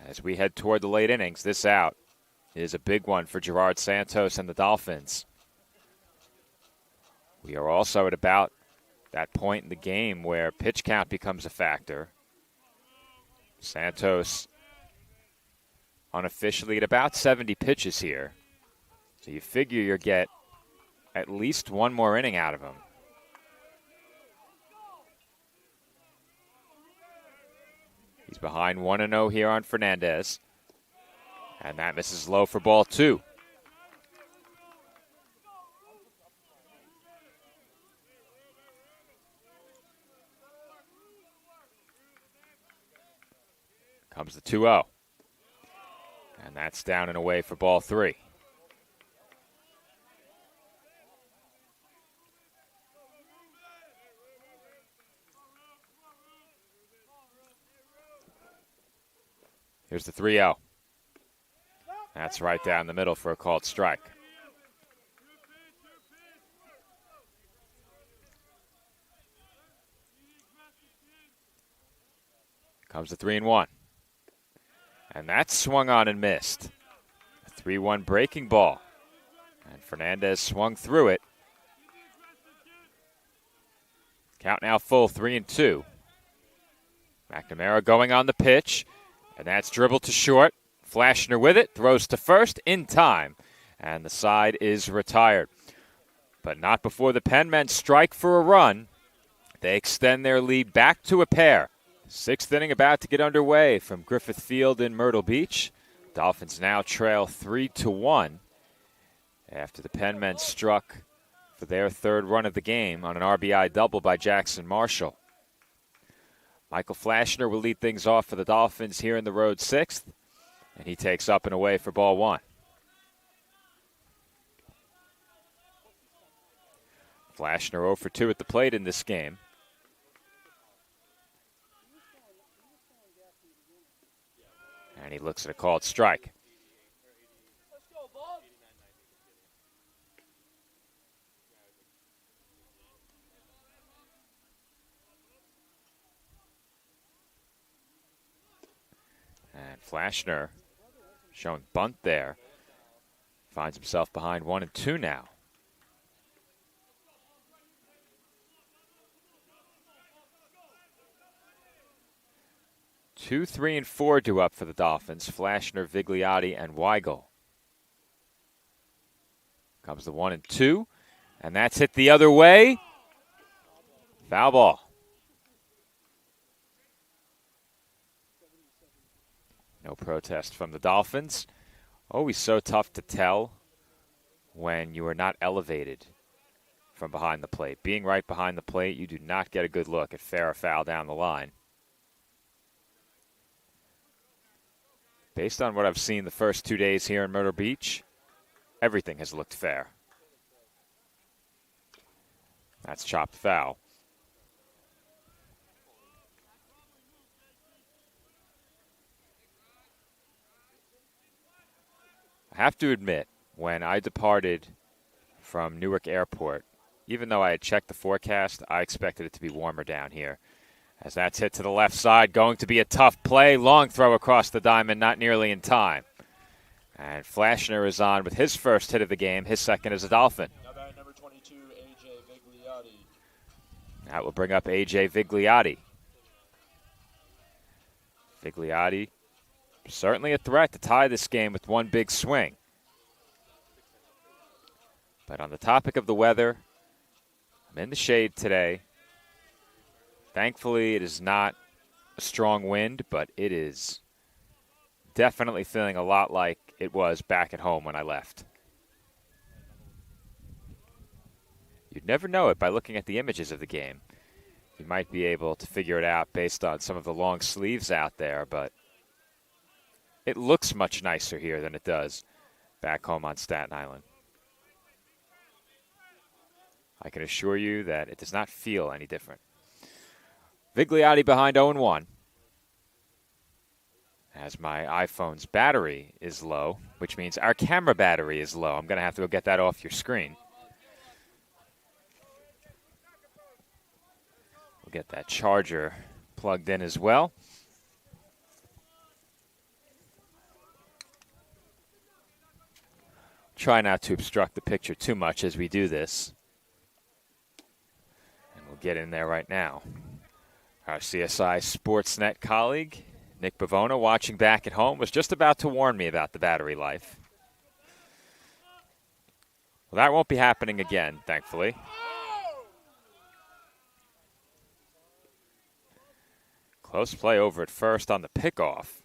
as we head toward the late innings. This out is a big one for Gerard Santos and the Dolphins. We are also at about that point in the game where pitch count becomes a factor. Santos unofficially at about 70 pitches here. So you figure you'll get at least one more inning out of him. He's behind 1-0 here on Fernandez. And that misses low for ball 2. Comes the 2-0. And that's down and away for ball 3. Here's the 3-0. That's right down the middle for a called strike. Comes the 3-1. And that's swung on and missed. A 3-1 breaking ball. And Fernandez swung through it. Count now full, 3-2. McNamara going on the pitch. And that's dribbled to short. Flashner with it, throws to first in time. And the side is retired. But not before the Penmen strike for a run. They extend their lead back to a pair. 6th inning about to get underway from Griffith Field in Myrtle Beach. Dolphins now trail 3-1 after the Penmen struck for their 3rd run of the game on an RBI double by Jackson Marshall. Michael Flashner will lead things off for the Dolphins here in the road 6th, and he takes up and away for ball 1. Flashner 0 for 2 at the plate in this game. And he looks at a called strike. And Flashner showing bunt there. Finds himself behind 1-2 now. 2, 3, and 4 due up for the Dolphins. Flashner, Vigliotti, and Weigel. Comes the 1-2, and that's hit the other way. Foul ball. No protest from the Dolphins. Always so tough to tell when you are not elevated from behind the plate. Being right behind the plate, you do not get a good look at fair or foul down the line. Based on what I've seen the first 2 days here in Myrtle Beach, everything has looked fair. That's chopped foul. I have to admit, when I departed from Newark Airport, even though I had checked the forecast, I expected it to be warmer down here. As that's hit to the left side, going to be a tough play. Long throw across the diamond, not nearly in time. And Flashner is on with his first hit of the game, his second as a Dolphin. Now batting number 22, A.J. Vigliotti. That will bring up A.J. Vigliotti. Vigliotti, certainly a threat to tie this game with one big swing. But on the topic of the weather, I'm in the shade today. Thankfully, it is not a strong wind, but it is definitely feeling a lot like it was back at home when I left. You'd never know it by looking at the images of the game. You might be able to figure it out based on some of the long sleeves out there, but it looks much nicer here than it does back home on Staten Island. I can assure you that it does not feel any different. Vigliotti behind 0-1. As my iPhone's battery is low, which means our camera battery is low. I'm going to have to go get that off your screen. We'll get that charger plugged in as well. Try not to obstruct the picture too much as we do this. And we'll get in there right now. Our CSI Sportsnet colleague, Nick Bavona, watching back at home, was just about to warn me about the battery life. Well, that won't be happening again, thankfully. Close play over at first on the pickoff.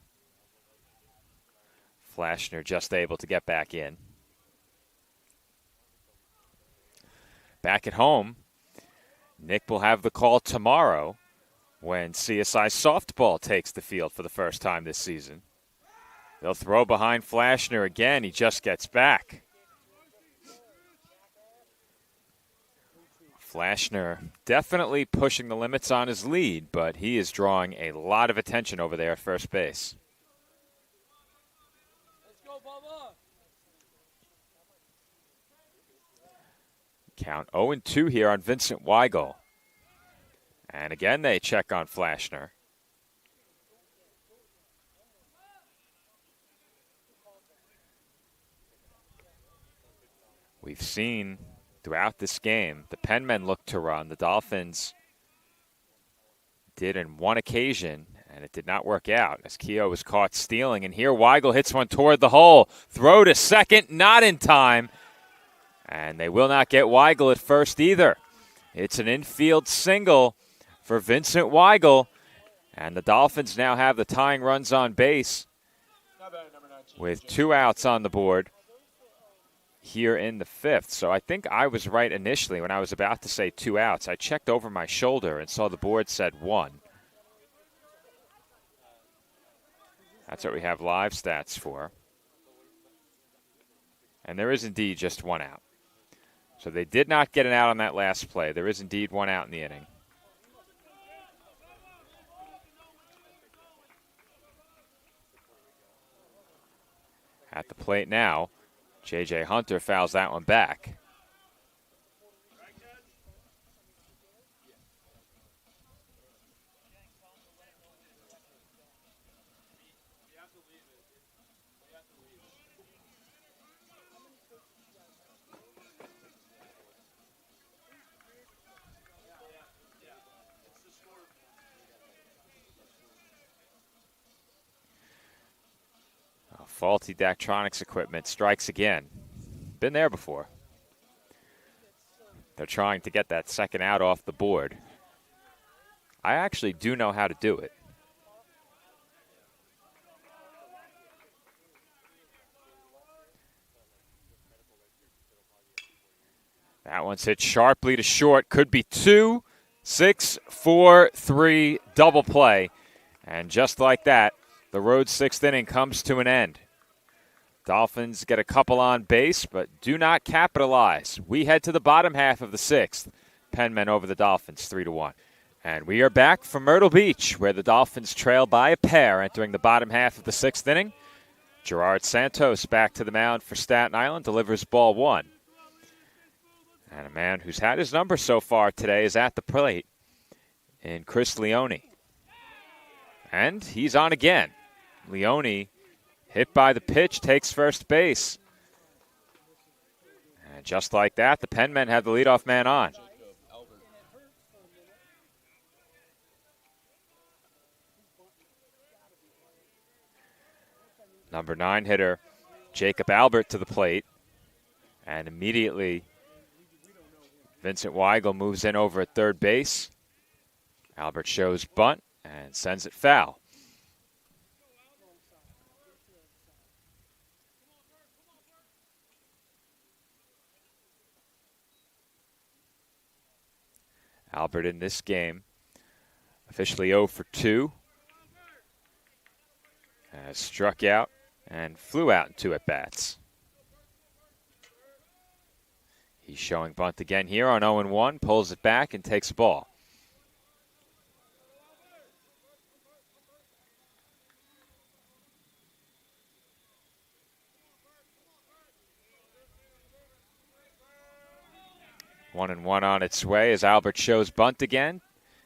Flashner just able to get back in. Back at home, Nick will have the call tomorrow when CSI softball takes the field for the first time this season. They'll throw behind Flashner again. He just gets back. Flashner definitely pushing the limits on his lead, but he is drawing a lot of attention over there at first base. Let's go, Bubba. Count 0-2 here on Vincent Weigel. And again, they check on Flashner. We've seen throughout this game, the Penmen look to run. The Dolphins did on one occasion, and it did not work out as Keogh was caught stealing. And here Weigel hits one toward the hole. Throw to second, not in time. And they will not get Weigel at first either. It's an infield single for Vincent Weigel. And the Dolphins now have the tying runs on base with 2 outs on the board here in the 5th. So I think I was right initially when I was about to say 2 outs. I checked over my shoulder and saw the board said 1. That's what we have live stats for. And there is indeed just 1 out. So they did not get an out on that last play. There is indeed 1 out in the inning. At the plate now, J.J. Hunter fouls that one back. Faulty Daktronics equipment strikes again. Been there before. They're trying to get that second out off the board. I actually do know how to do it. That one's hit sharply to short. Could be 2, 6, 4, 3, double play. And just like that, the road sixth inning comes to an end. Dolphins get a couple on base, but do not capitalize. We head to the bottom half of the sixth. Penmen over the Dolphins, 3-1. And we are back from Myrtle Beach, where the Dolphins trail by a pair entering the bottom half of the sixth inning. Gerard Santos back to the mound for Staten Island, delivers ball one. And a man who's had his number so far today is at the plate in Chris Leone. And he's on again. Leone, hit by the pitch, takes first base. And just like that, the Penmen have the leadoff man on. Number 9 hitter, Jacob Albert to the plate. And immediately, Vincent Weigel moves in over at third base. Albert shows bunt and sends it foul. Albert in this game, officially 0 for 2. Has struck out and flew out in 2 at-bats. He's showing bunt again here on 0-1, pulls it back and takes a ball. One and one on its way as Albert shows bunt again,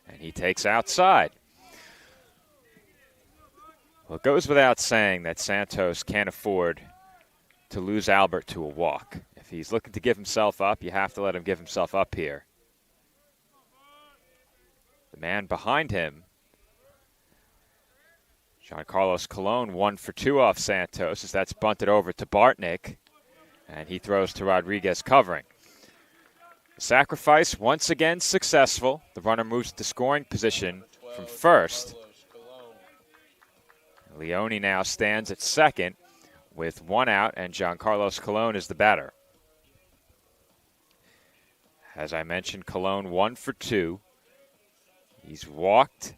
and he takes outside. Well, it goes without saying that Santos can't afford to lose Albert to a walk. If he's looking to give himself up, you have to let him give himself up here. The man behind him, Giancarlos Colon, 1 for 2 off Santos as that's bunted over to Bartnick, and he throws to Rodriguez covering. The sacrifice once again successful. The runner moves to scoring position from first. Leone now stands at second with 1 out, and Giancarlos Colon is the batter. As I mentioned, Colon 1 for 2. He's walked,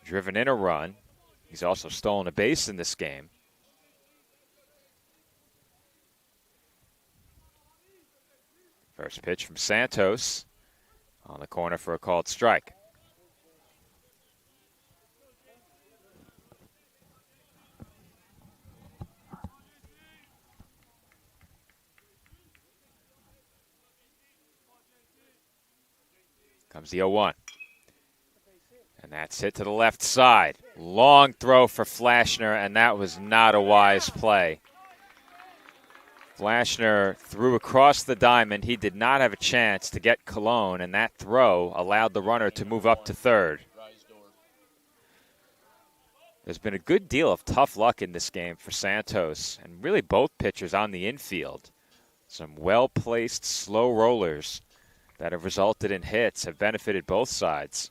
driven in a run. He's also stolen a base in this game. First pitch from Santos on the corner for a called strike. Comes the 0-1. And that's hit to the left side. Long throw for Flashner, and that was not a wise play. Flashner threw across the diamond. He did not have a chance to get Colon, and that throw allowed the runner to move up to third. There's been a good deal of tough luck in this game for Santos, and really both pitchers on the infield. Some well-placed slow rollers that have resulted in hits have benefited both sides.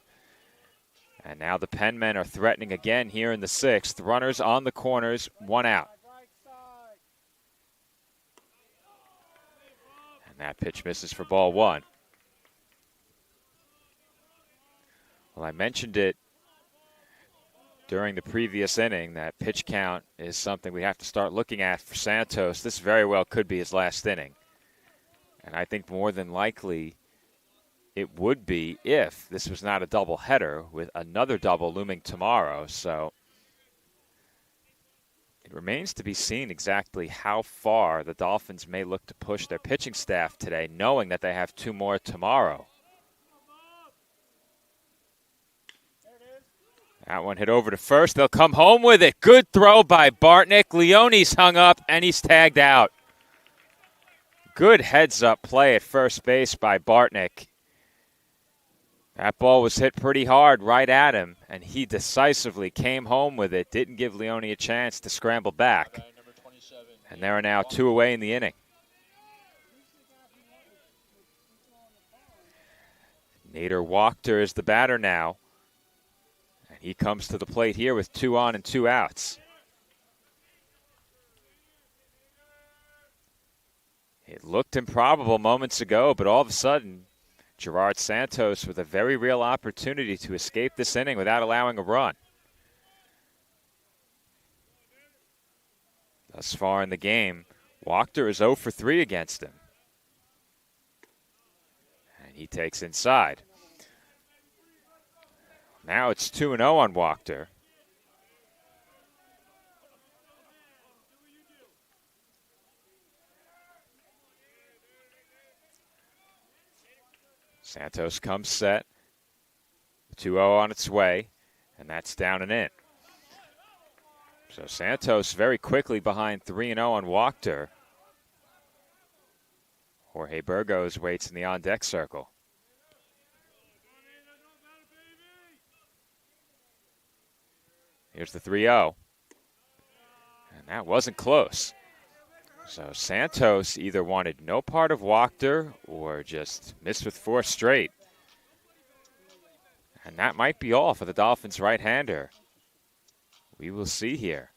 And now the Penmen are threatening again here in the sixth. Runners on the corners, 1 out. And that pitch misses for ball 1. Well, I mentioned it during the previous inning that pitch count is something we have to start looking at for Santos. This very well could be his last inning. And I think more than likely it would be if this was not a doubleheader with another double looming tomorrow. So it remains to be seen exactly how far the Dolphins may look to push their pitching staff today, knowing that they have 2 more tomorrow. That one hit over to first. They'll come home with it. Good throw by Bartnick. Leone's hung up, and he's tagged out. Good heads-up play at first base by Bartnick. That ball was hit pretty hard right at him, and he decisively came home with it. Didn't give Leone a chance to scramble back. And there are now 2 away in the inning. Nader Wachter is the batter now. And he comes to the plate here with 2 on and 2 outs. It looked improbable moments ago, but all of a sudden, Gerard Santos with a very real opportunity to escape this inning without allowing a run. Thus far in the game, Wachter is 0 for 3 against him. And he takes inside. Now it's 2-0 on Wachter. Santos comes set. 2-0 on its way, and that's down and in. So Santos very quickly behind 3-0 on Wachter. Jorge Burgos waits in the on-deck circle. Here's the 3-0. And that wasn't close. So Santos either wanted no part of Wachter or just missed with 4 straight. And that might be all for the Dolphins' right-hander. We will see here.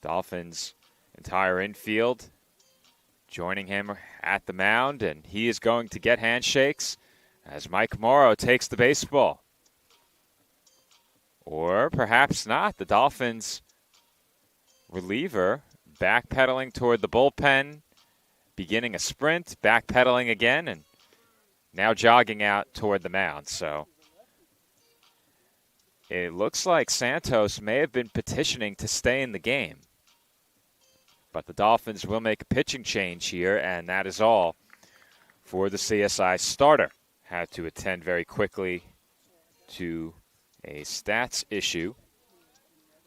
Dolphins' entire infield joining him at the mound, and he is going to get handshakes as Mike Morrow takes the baseball. Or perhaps not. The Dolphins reliever backpedaling toward the bullpen, beginning a sprint, backpedaling again, and now jogging out toward the mound. So it looks like Santos may have been petitioning to stay in the game. But the Dolphins will make a pitching change here, and that is all for the CSI starter. Had to attend very quickly to a stats issue.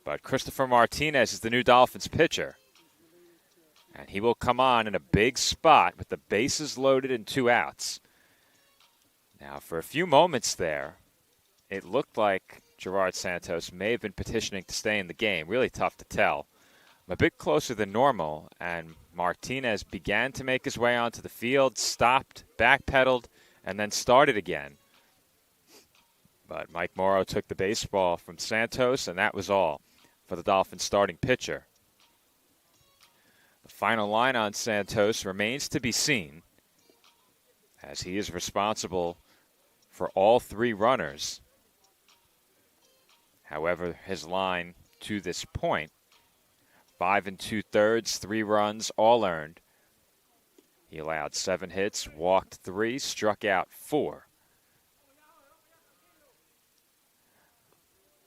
But Christopher Martinez is the new Dolphins pitcher. And he will come on in a big spot with the bases loaded and 2 outs. Now, for a few moments there, it looked like Gerard Santos may have been petitioning to stay in the game. Really tough to tell. A bit closer than normal, and Martinez began to make his way onto the field, stopped, backpedaled, and then started again. But Mike Morrow took the baseball from Santos, and that was all for the Dolphins starting pitcher. The final line on Santos remains to be seen, as he is responsible for all 3 runners. However, his line to this point, 5 2/3, 3 runs, all earned. He allowed 7 hits, walked 3, struck out 4.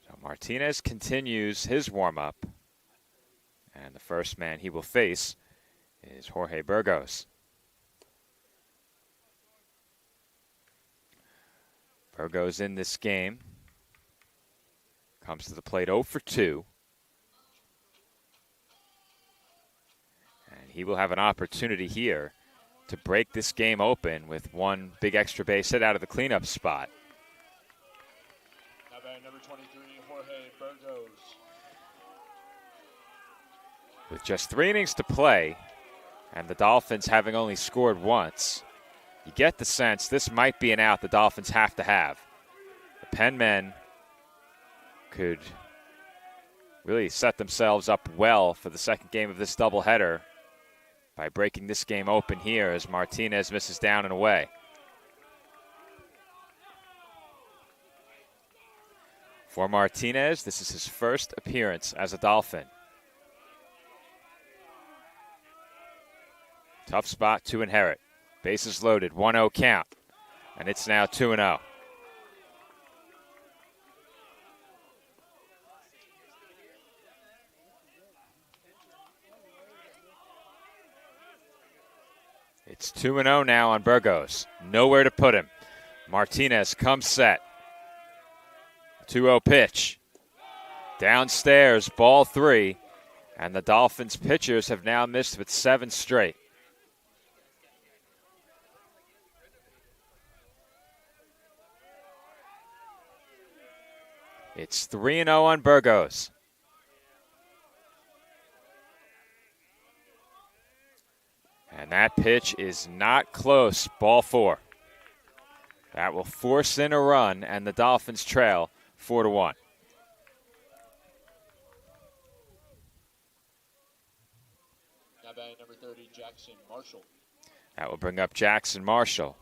So Martinez continues his warm-up. And the first man he will face is Jorge Burgos. Burgos in this game comes to the plate 0 for 2. And he will have an opportunity here to break this game open with 1 big extra base hit out of the cleanup spot. Number 23, Jorge Burgos. With just 3 innings to play, and the Dolphins having only scored once, you get the sense this might be an out the Dolphins have to have. The Penmen could really set themselves up well for the second game of this doubleheader by breaking this game open here as Martinez misses down and away. For Martinez, this is his first appearance as a Dolphin. Tough spot to inherit. Bases loaded, 1-0 count, and it's now 2-0. It's 2-0 now on Burgos. Nowhere to put him. Martinez comes set. 2-0 pitch. Downstairs, ball 3. And the Dolphins pitchers have now missed with 7 straight. It's 3-0 on Burgos. And that pitch is not close. Ball 4. That will force in a run, and the Dolphins trail 4-1. Now batting number 30, Jackson Marshall. That will bring up Jackson Marshall.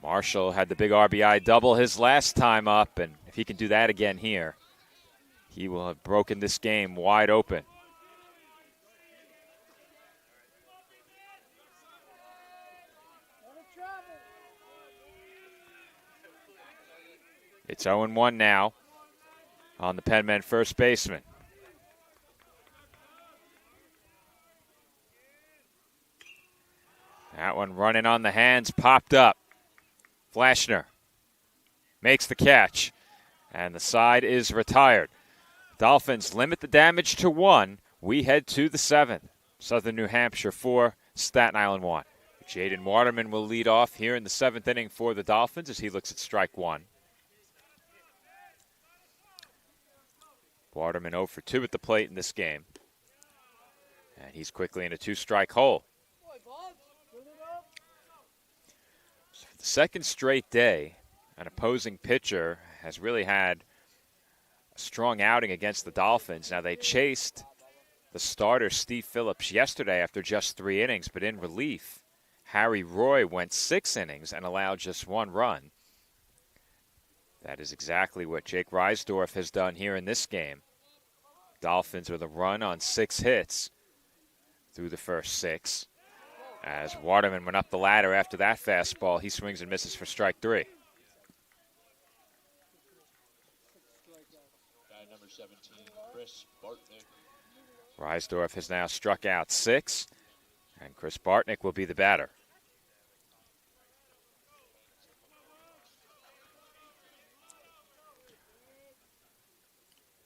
Marshall had the big RBI double his last time up, and if he can do that again here, he will have broken this game wide open. It's 0-1 now on the Penmen first baseman. That one running on the hands, popped up. Flashner makes the catch, and the side is retired. Dolphins limit the damage to 1. We head to the 7th. Southern New Hampshire 4, Staten Island 1. Jaden Waterman will lead off here in the 7th inning for the Dolphins as he looks at strike 1. Waterman 0 for 2 at the plate in this game. And he's quickly in a 2-strike hole. So for the second straight day, an opposing pitcher has really had a strong outing against the Dolphins. Now, they chased the starter, Steve Phillips, yesterday after just 3 innings, but in relief, Harry Roy went 6 innings and allowed just 1 run. That is exactly what Jake Reisdorf has done here in this game. Dolphins with a run on 6 hits through the first 6. As Waterman went up the ladder after that fastball, he swings and misses for strike 3. Guy number 17, Chris Bartnick. Reisdorf has now struck out 6, and Chris Bartnick will be the batter.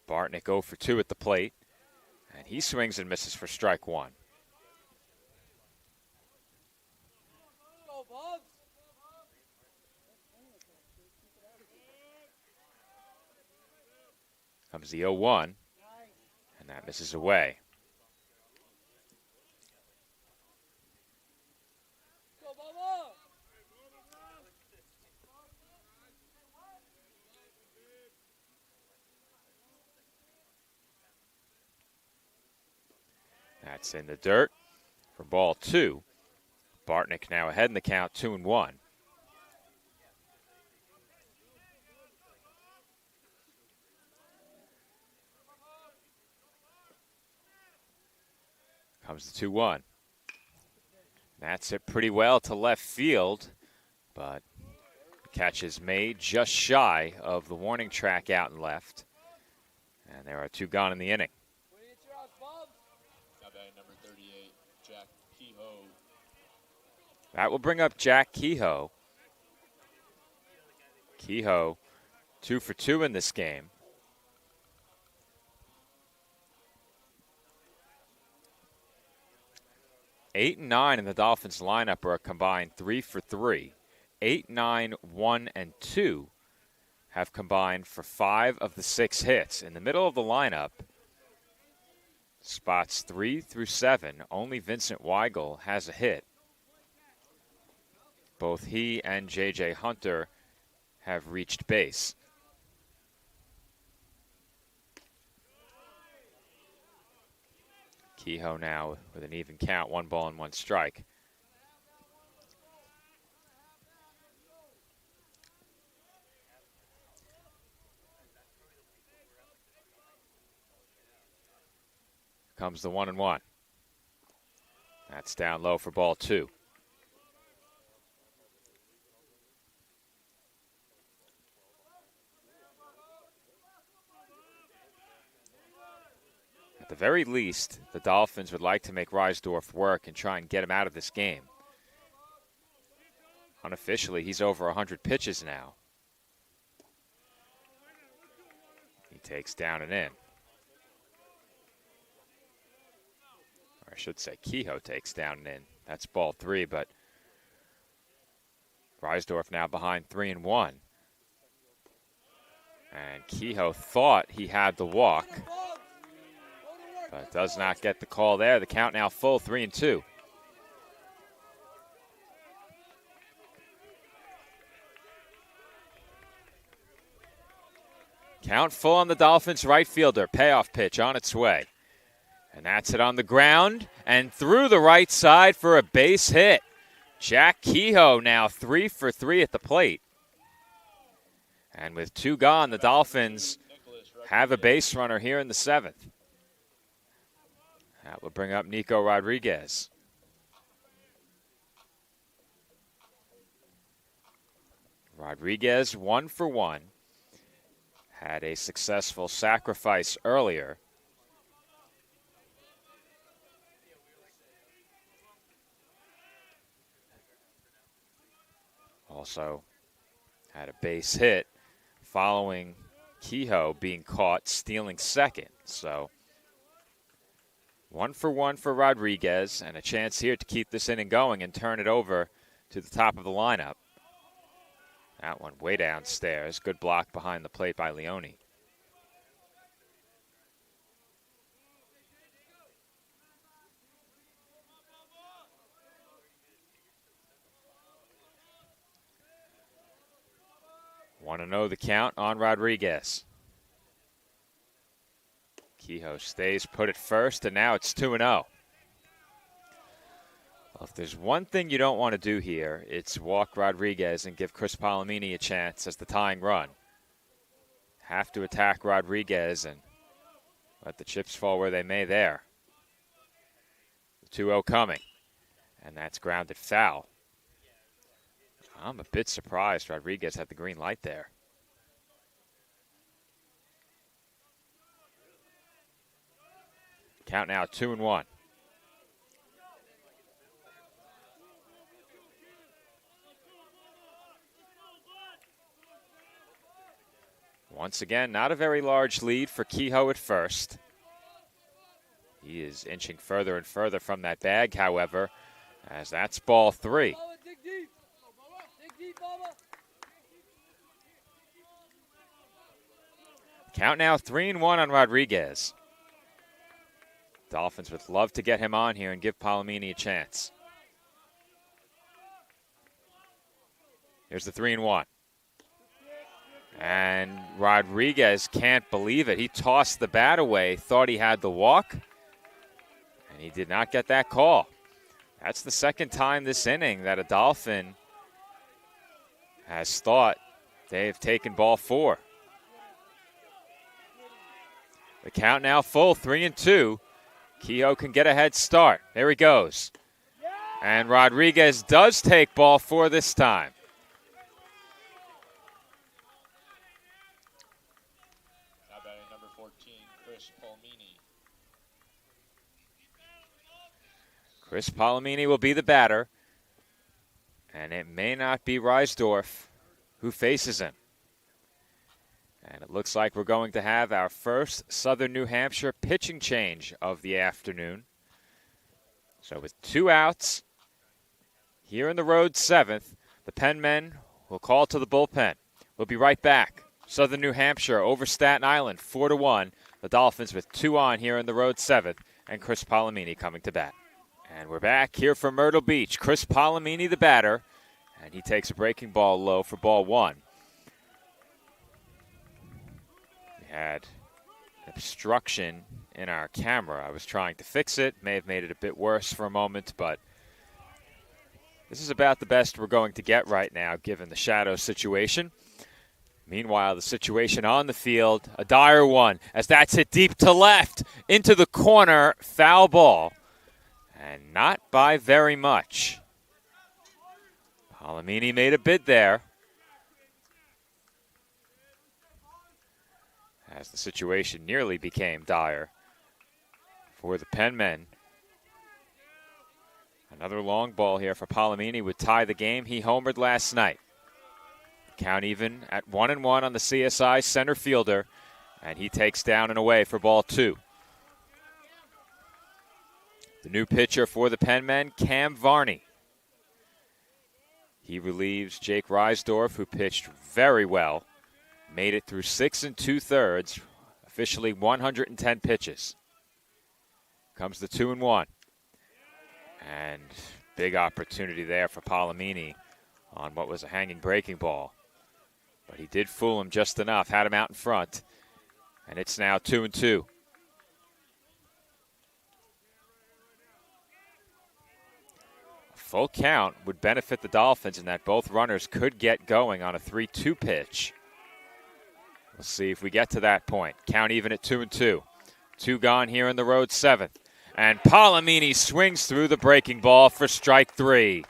Bartnick 0 for 2 at the plate, and he swings and misses for strike 1. Comes the 0-1, and that misses away. That's in the dirt for ball 2. Bartnick now ahead in the count, 2-1. Comes the 2-1. That's it pretty well to left field, but the catch is made just shy of the warning track out and left. And there are 2 gone in the inning. Now batting number 38, Jack Kehoe. That will bring up Jack Kehoe. Kehoe 2 for 2 in this game. Eight and 9 in the Dolphins lineup are a combined 3 for 3. 8, 9, 1, and 2 have combined for 5 of the 6 hits. In the middle of the lineup, spots 3 through 7, only Vincent Weigel has a hit. Both he and J.J. Hunter have reached base. Kehoe now with an even count, 1 ball and 1 strike. Comes the 1-1. That's down low for ball 2. At the very least, the Dolphins would like to make Reisdorf work and try and get him out of this game. Unofficially, he's over 100 pitches now. He takes down and in. Or I should say Kehoe takes down and in. That's ball 3, but Reisdorf now behind 3-1. And Kehoe thought he had the walk, but does not get the call there. The count now full, 3-2. Count full on the Dolphins' right fielder. Payoff pitch on its way. And that's it on the ground and through the right side for a base hit. Jack Kehoe now 3 for 3 at the plate. And with 2 gone, the Dolphins have a base runner here in the 7th. That will bring up Nico Rodriguez. Rodriguez 1 for 1. Had a successful sacrifice earlier. Also had a base hit following Kehoe being caught stealing second. So 1 for 1 for Rodriguez, and a chance here to keep this inning going and turn it over to the top of the lineup. That one way downstairs. Good block behind the plate by Leone. Want to know the count on Rodriguez. Kehoe stays put at first, and now it's 2-0. Well, if there's one thing you don't want to do here, it's walk Rodriguez and give Chris Palomini a chance as the tying run. Have to attack Rodriguez and let the chips fall where they may there. The 2-0 coming, and that's grounded foul. I'm a bit surprised Rodriguez had the green light there. Count now 2-1. Once again, not a very large lead for Kehoe at first. He is inching further and further from that bag, however, as that's ball 3. Count now 3-1 on Rodriguez. Dolphins would love to get him on here and give Palomini a chance. Here's the 3-1. And Rodriguez can't believe it. He tossed the bat away, thought he had the walk, and he did not get that call. That's the second time this inning that a Dolphin has thought they've taken ball 4. The count now full, 3-2. Kehoe can get a head start. There he goes. And Rodriguez does take ball 4 this time. Now batting number 14, Chris Palomini. Chris Palomini will be the batter. And it may not be Reisdorf who faces him. And it looks like we're going to have our first Southern New Hampshire pitching change of the afternoon. So with 2 outs here in the road 7th, the Penmen will call to the bullpen. We'll be right back. Southern New Hampshire over Staten Island, 4-1. The Dolphins with 2 on here in the road 7th, and Chris Palomini coming to bat. And we're back here from Myrtle Beach. Chris Palomini, the batter, and he takes a breaking ball low for ball 1. Had obstruction in our camera. I was trying to fix it. May have made it a bit worse for a moment, but this is about the best we're going to get right now given the shadow situation. Meanwhile, the situation on the field, a dire one, as that's hit deep to left into the corner, foul ball, and not by very much. Palomini made a bid there. As the situation nearly became dire for the Penmen. Another long ball here for Palomini would tie the game. He homered last night. Count even at 1-1 on the CSI center fielder, and he takes down and away for ball 2. The new pitcher for the Penmen, Cam Varney. He relieves Jake Reisdorf, who pitched very well. Made it through 6 2/3, officially 110 pitches. Comes the 2-1. And big opportunity there for Palomini on what was a hanging breaking ball. But he did fool him just enough, had him out in front. And it's now 2-2. A full count would benefit the Dolphins in that both runners could get going on a 3-2 pitch. We'll see if we get to that point. Count even at 2-2. 2 gone here in the road 7th. And Palomini swings through the breaking ball for strike 3.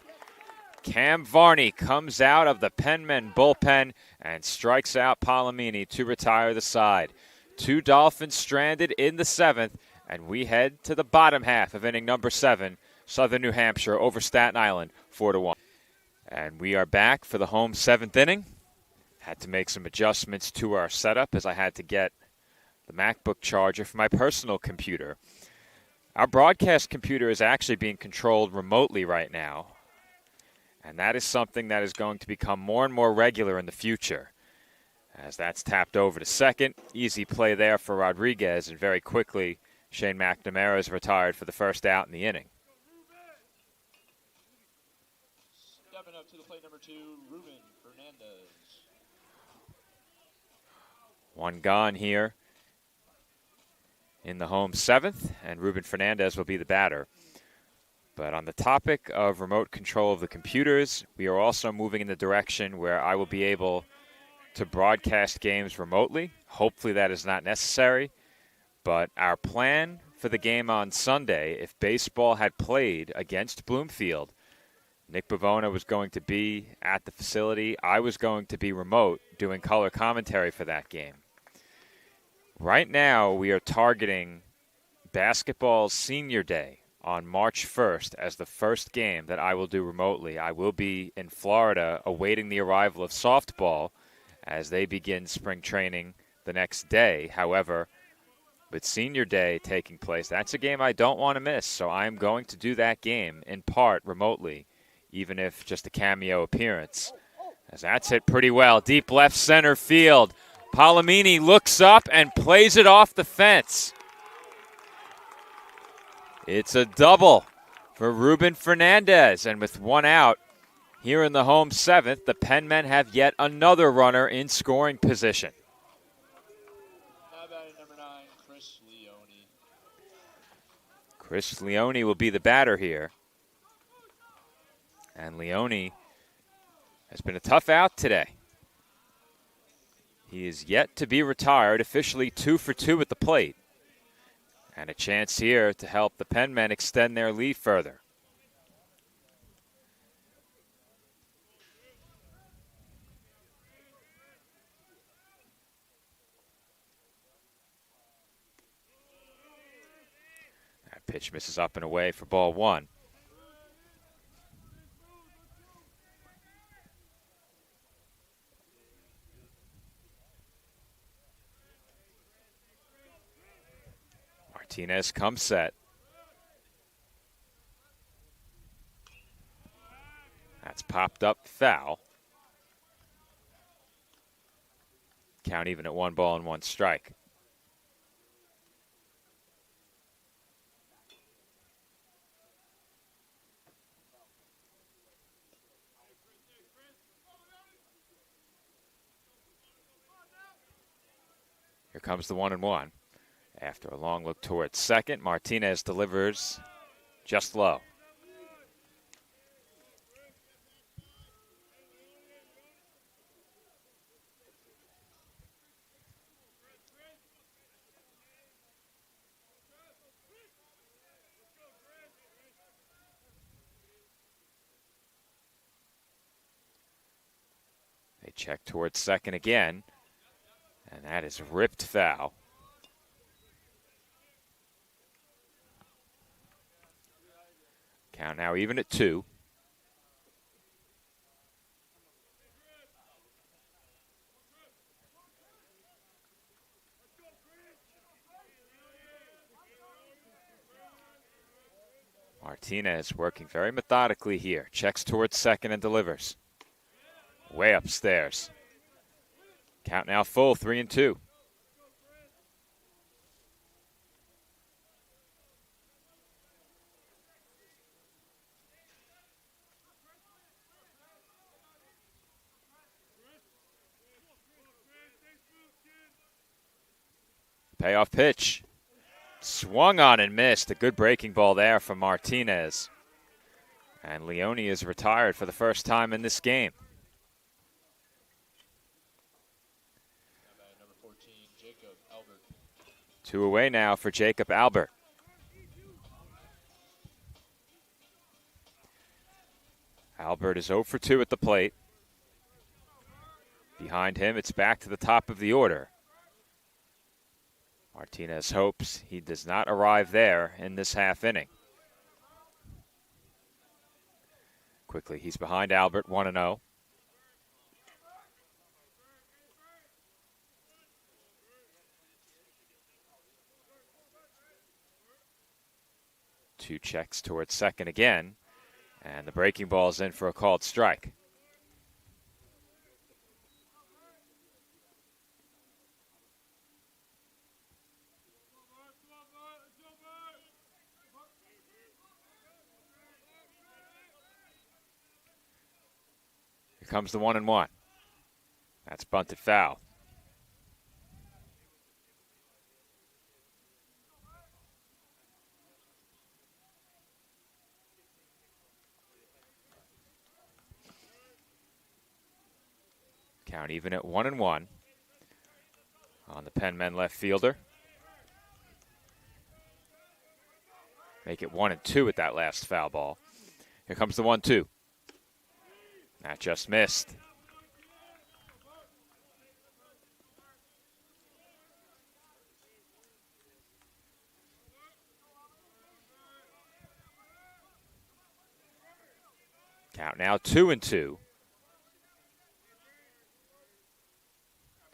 Cam Varney comes out of the Penmen bullpen and strikes out Palomini to retire the side. 2 Dolphins stranded in the 7th, and we head to the bottom half of inning number 7, Southern New Hampshire over Staten Island, 4-1. And we are back for the home 7th inning. Had to make some adjustments to our setup as I had to get the MacBook charger for my personal computer. Our broadcast computer is actually being controlled remotely right now, and that is something that is going to become more and more regular in the future. As that's tapped over to second, easy play there for Rodriguez, and very quickly Shane McNamara is retired for the first out in the inning. Stepping up to the plate, number 2, Ruben Fernandez. 1 gone here in the home 7th, and Ruben Fernandez will be the batter. But on the topic of remote control of the computers, we are also moving in the direction where I will be able to broadcast games remotely. Hopefully that is not necessary, but our plan for the game on Sunday, if baseball had played against Bloomfield, Nick Bavona was going to be at the facility. I was going to be remote doing color commentary for that game. Right now, we are targeting basketball's senior day on March 1st as the first game that I will do remotely. I will be in Florida awaiting the arrival of softball as they begin spring training the next day. However, with senior day taking place, that's a game I don't want to miss, so I'm going to do that game in part remotely, even if just a cameo appearance. As that's hit pretty well, deep left center field. Palomini looks up and plays it off the fence. It's a double for Ruben Fernandez, and with 1 out here in the home 7th, the Penmen have yet another runner in scoring position. How about number 9, Chris Leone? Chris Leone will be the batter here. And Leone has been a tough out today. He is yet to be retired, officially 2 for 2 at the plate. And a chance here to help the Penmen extend their lead further. That pitch misses up and away for ball 1. Martinez comes set. That's popped up foul. Count even at 1 ball and 1 strike. Here comes the 1-1. After a long look towards second, Martinez delivers just low. They check towards second again, and that is ripped foul. Count now even at 2. Martinez working very methodically here. Checks towards second and delivers. way upstairs. Count now full, 3-2. Payoff pitch. Swung on and missed. A good breaking ball there from Martinez. And Leone is retired for the first time in this game. Number 14, Jacob Albert. 2 away now for Jacob Albert. Albert is 0 for 2 at the plate. Behind him, it's back to the top of the order. Martinez hopes he does not arrive there in this half inning. Quickly, he's behind Albert, 1-0. Two checks towards second again, and the breaking ball is in for a called strike. Here comes the 1-1. That's bunted foul. Count even at 1-1 on the Penmen left fielder. Make it 1-2 with that last foul ball. Here comes the 1-2. That just missed. Count now 2-2.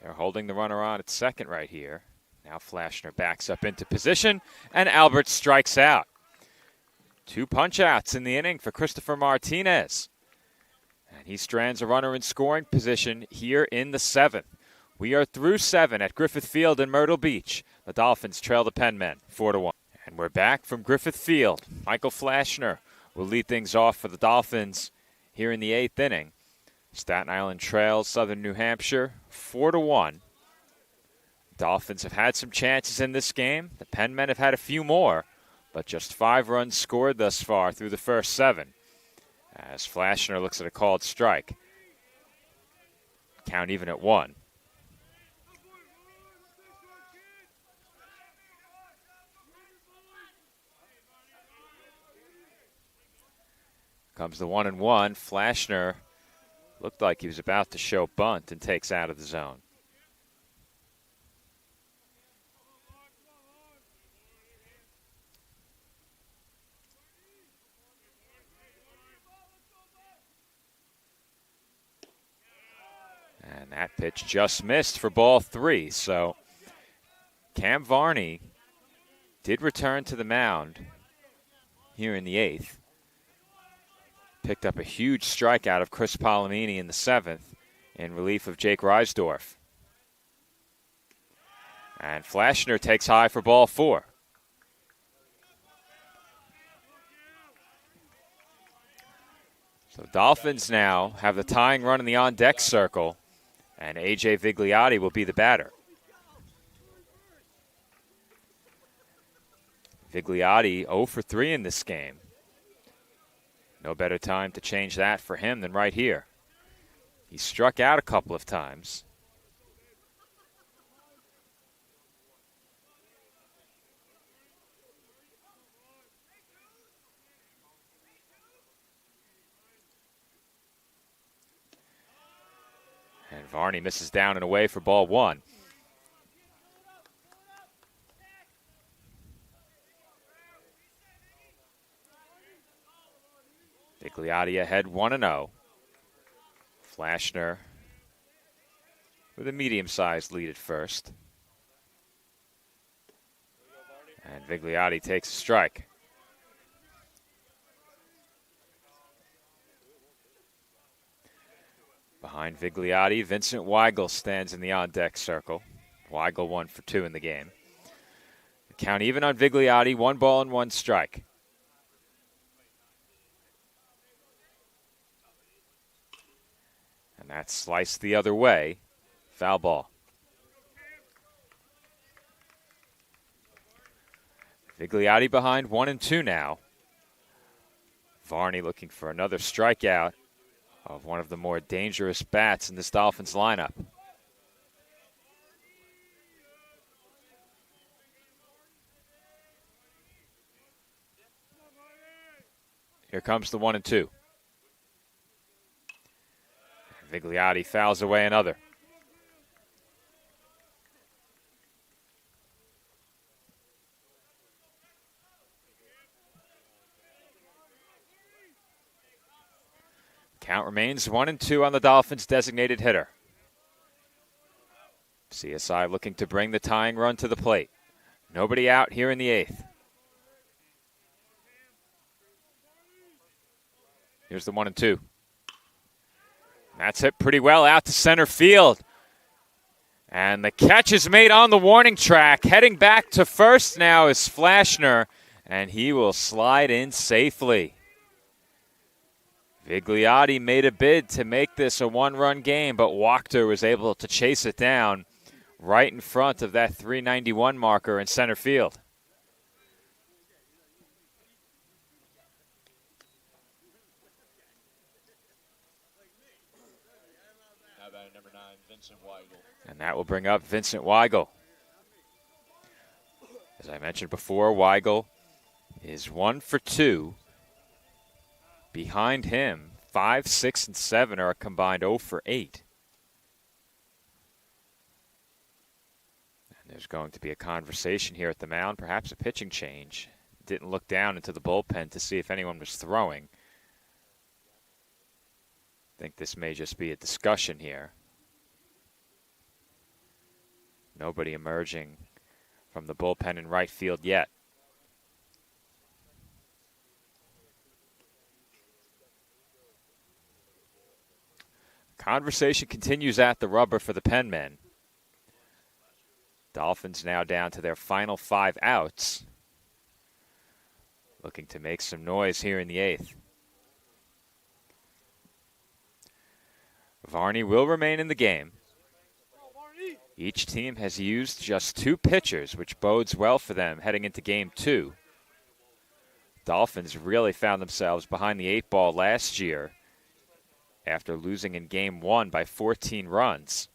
They're holding the runner on at second right here. Now Flashner backs up into position, and Albert strikes out. 2 punch-outs in the inning for Christopher Martinez. And he strands a runner in scoring position here in the 7th. We are through 7 at Griffith Field in Myrtle Beach. The Dolphins trail the Penmen 4-1. And we're back from Griffith Field. Michael Flashner will lead things off for the Dolphins here in the 8th inning. Staten Island trails Southern New Hampshire 4-1. Dolphins have had some chances in this game. The Penmen have had a few more, but just 5 runs scored thus far through the first 7. As Flashner looks at a called strike. Count even at 1. Comes the 1-1. Flashner looked like he was about to show bunt and takes out of the zone. And that pitch just missed for ball 3. So Cam Varney did return to the mound here in the 8th. Picked up a huge strikeout of Chris Palomini in the 7th in relief of Jake Reisdorf. And Flashner takes high for ball 4. So Dolphins now have the tying run in the on-deck circle, and A.J. Vigliotti will be the batter. Vigliotti 0 for 3 in this game. No better time to change that for him than right here. He struck out a couple of times. And Varney misses down and away for ball 1. Vigliotti ahead 1-0. Flashner with a medium-sized lead at first. And Vigliotti takes a strike. Behind Vigliotti, Vincent Weigel stands in the on-deck circle. Weigel 1 for 2 in the game. The count even on Vigliotti, 1 ball and 1 strike. And that's sliced the other way. Foul ball. Vigliotti behind 1-2 now. Varney looking for another strikeout of one of the more dangerous bats in this Dolphins lineup. Here comes the 1-2. Vigliotti fouls away another. Count remains 1-2 on the Dolphins' designated hitter. CSI looking to bring the tying run to the plate. Nobody out here in the 8th. Here's the 1-2. That's hit pretty well out to center field. And the catch is made on the warning track. Heading back to first now is Flashner, and he will slide in safely. Vigliotti made a bid to make this a one-run game, but Wachter was able to chase it down right in front of that 391 marker in center field. How about number 9, Vincent Weigel? And that will bring up Vincent Weigel. As I mentioned before, Weigel is 1 for 2. Behind him, 5, 6, and 7 are a combined 0 for 8. And there's going to be a conversation here at the mound, perhaps a pitching change. Didn't look down into the bullpen to see if anyone was throwing. I think this may just be a discussion here. Nobody emerging from the bullpen in right field yet. Conversation continues at the rubber for the Penmen. Dolphins now down to their final 5 outs. Looking to make some noise here in the 8th. Varney will remain in the game. Each team has used just 2 pitchers, which bodes well for them heading into Game 2. Dolphins really found themselves behind the 8 ball last year after losing in Game 1 by 14 runs.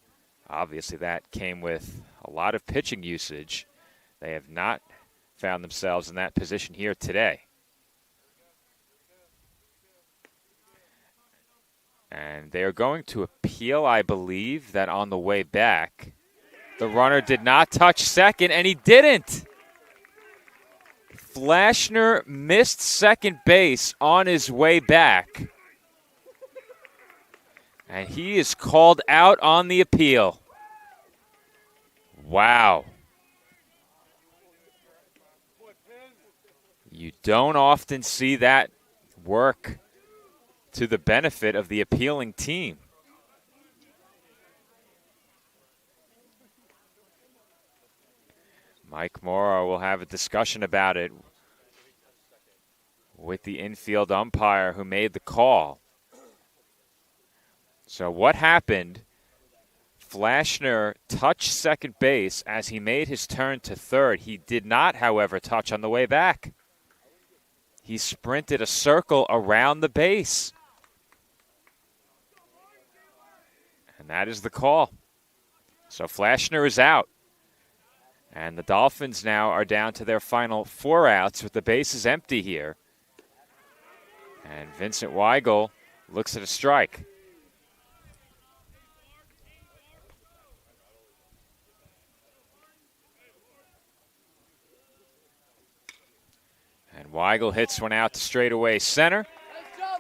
Obviously, that came with a lot of pitching usage. They have not found themselves in that position here today. And they are going to appeal, I believe, that on the way back, the runner did not touch second, and he didn't. Flashner missed second base on his way back. And he is called out on the appeal. Wow. You don't often see that work to the benefit of the appealing team. Mike Morrow will have a discussion about it with the infield umpire who made the call. So what happened? Flashner touched second base as he made his turn to third. He did not, however, touch on the way back. He sprinted a circle around the base. And that is the call. So Flashner is out. And the Dolphins now are down to their final 4 outs with the bases empty here. And Vincent Weigel looks at a strike. And Weigel hits one out to straightaway center.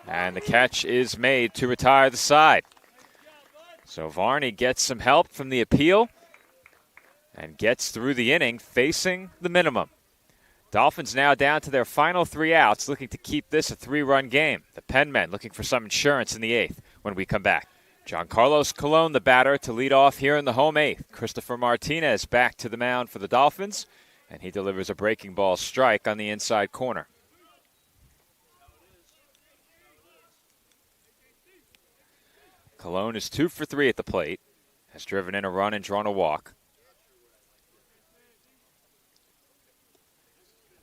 And the catch is made to retire the side. So Varney gets some help from the appeal and gets through the inning facing the minimum. Dolphins now down to their final 3 outs, looking to keep this a 3-run game. The Penmen looking for some insurance in the 8th when we come back. Giancarlos Colon, the batter, to lead off here in the home eighth. Christopher Martinez back to the mound for the Dolphins, and he delivers a breaking ball strike on the inside corner. Colon is 2 for 3 at the plate, has driven in a run and drawn a walk.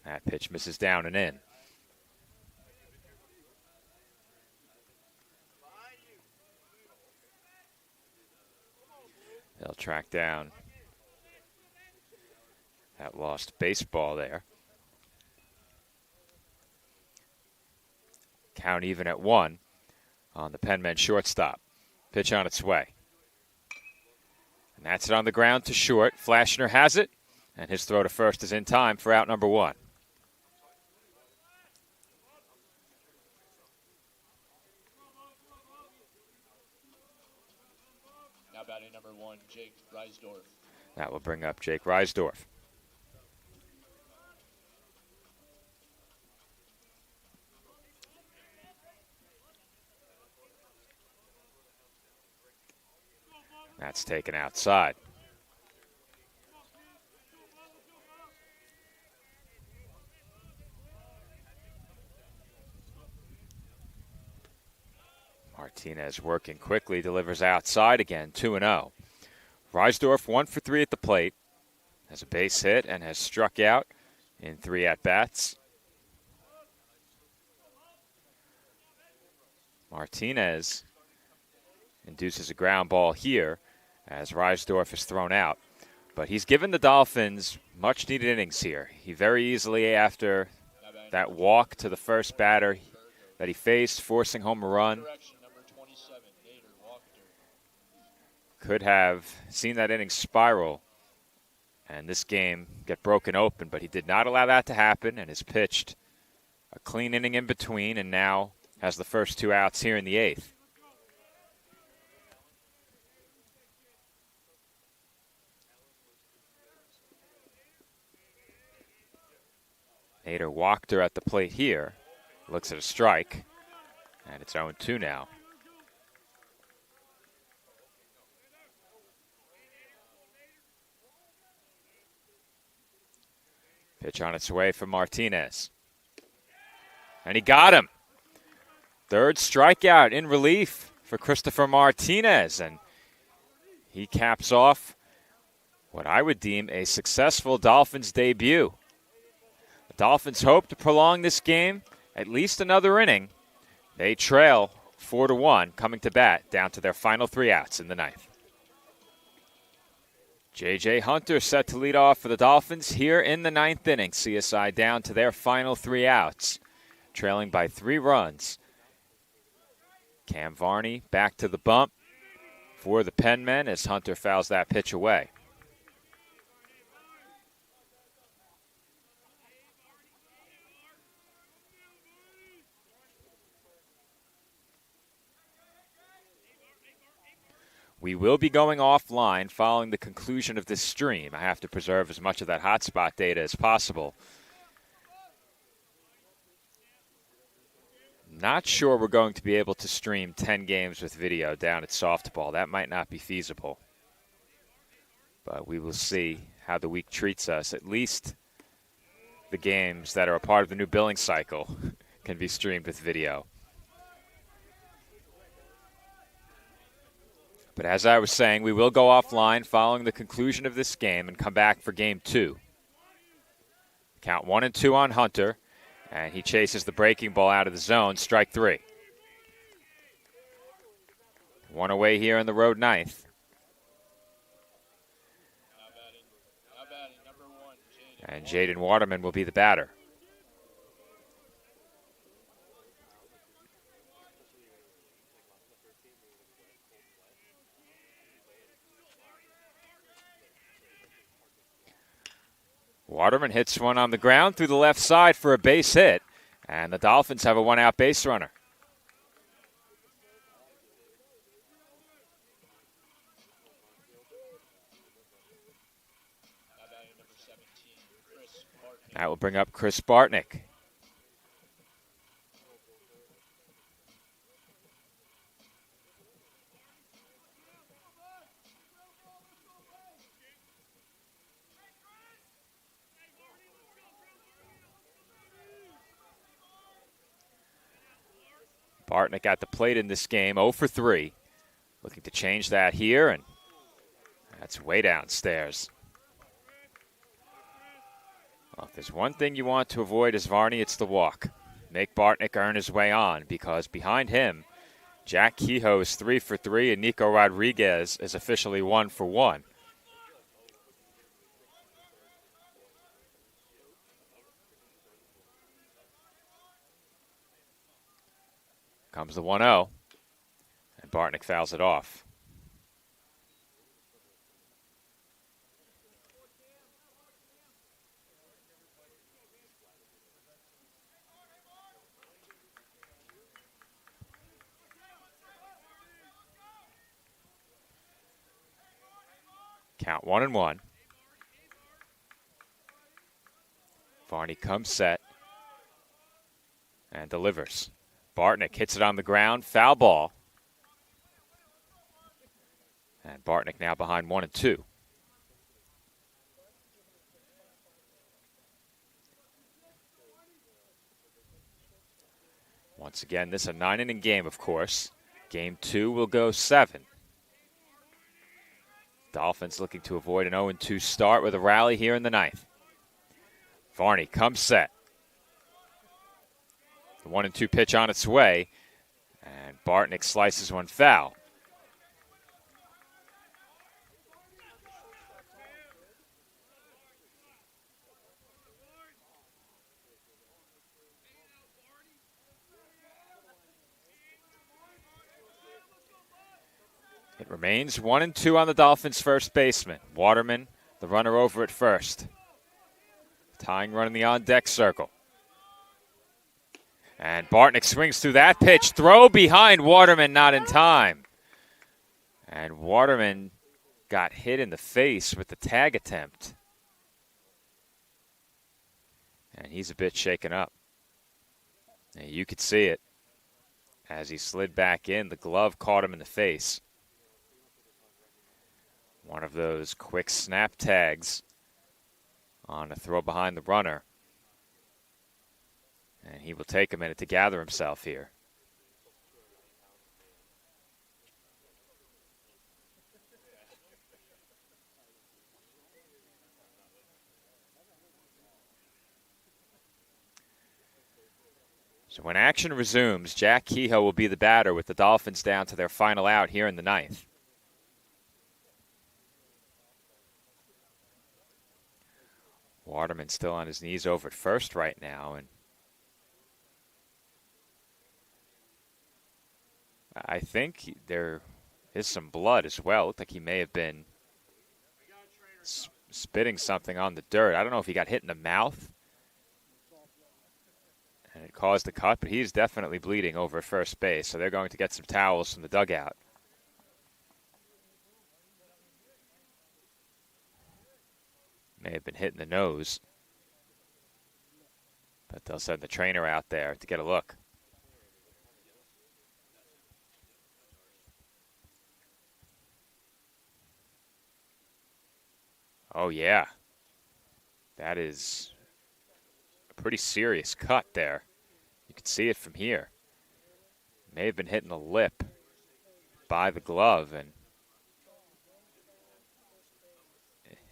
That pitch misses down and in. They'll track down that lost baseball there. Count even at 1 on the Penmen shortstop. Pitch on its way. And that's it on the ground to short. Flashner has it, and his throw to first is in time for out number 1. Now batting number 1, Jake Reisdorf. That will bring up Jake Reisdorf. That's taken outside. Martinez working quickly, delivers outside again, 2-0. Reisdorf 1 for 3 at the plate, has a base hit and has struck out in 3 at-bats. Martinez induces a ground ball here as Reisdorf is thrown out. But he's given the Dolphins much-needed innings here. He very easily, after that walk to the first batter that he faced, forcing home a run, could have seen that inning spiral and this game get broken open, but he did not allow that to happen and has pitched a clean inning in between and now has the first 2 outs here in the 8th. Nader Wachter at the plate here. Looks at a strike, and it's 0-2 now. Pitch on its way from Martinez. And he got him. Third strikeout in relief for Christopher Martinez, and he caps off what I would deem a successful Dolphins debut. The Dolphins hope to prolong this game at least another inning. They trail 4-1, coming to bat down to their final 3 outs in the 9th. J.J. Hunter set to lead off for the Dolphins here in the 9th inning. CSI down to their final 3 outs, trailing by 3 runs. Cam Varney back to the bump for the Penmen as Hunter fouls that pitch away. We will be going offline following the conclusion of this stream. I have to preserve as much of that hotspot data as possible. Not sure we're going to be able to stream 10 games with video down at softball. That might not be feasible. But we will see how the week treats us. At least the games that are a part of the new billing cycle can be streamed with video. But as I was saying, we will go offline following the conclusion of this game and come back for game 2. Count 1-2 on Hunter, and he chases the breaking ball out of the zone, strike 3. 1 away here in the road 9th. And Jaden Waterman will be the batter. Waterman hits one on the ground through the left side for a base hit, and the Dolphins have a 1-out base runner. That will bring up Chris Bartnick. Bartnick at the plate in this game, 0 for 3. Looking to change that here, and that's way downstairs. Well, if there's one thing you want to avoid as Varney, it's the walk. Make Bartnick earn his way on, because behind him, Jack Kehoe is 3 for 3, and Nico Rodriguez is officially 1 for 1. Comes the 1-0, and Bartnick fouls it off. Count 1-1. Varney comes set and delivers. Bartnick hits it on the ground, foul ball. And Bartnick now behind 1-2. Once again, this is a 9-inning game, of course. Game 2 will go 7. Dolphins looking to avoid an 0-2 start with a rally here in the 9th. Varney comes set. The 1-2 pitch on its way, and Bartnick slices one foul. It remains 1-2 on the Dolphins' first baseman. Waterman, the runner over at first. Tying run in the on-deck circle. And Bartnick swings through that pitch. Throw behind Waterman, not in time. And Waterman got hit in the face with the tag attempt. And he's a bit shaken up. And you could see it. As he slid back in, the glove caught him in the face. One of those quick snap tags on a throw behind the runner. And he will take a minute to gather himself here. So when action resumes, Jack Kehoe will be the batter with the Dolphins down to their final out here in the 9th. Waterman still on his knees over at first right now, and I think there is some blood as well. Looked like he may have been spitting something on the dirt. I don't know if he got hit in the mouth and it caused the cut, but he's definitely bleeding over at first base, so they're going to get some towels from the dugout. May have been hit in the nose, but they'll send the trainer out there to get a look. Oh, yeah. That is a pretty serious cut there. You can see it from here. May have been hitting the lip by the glove, and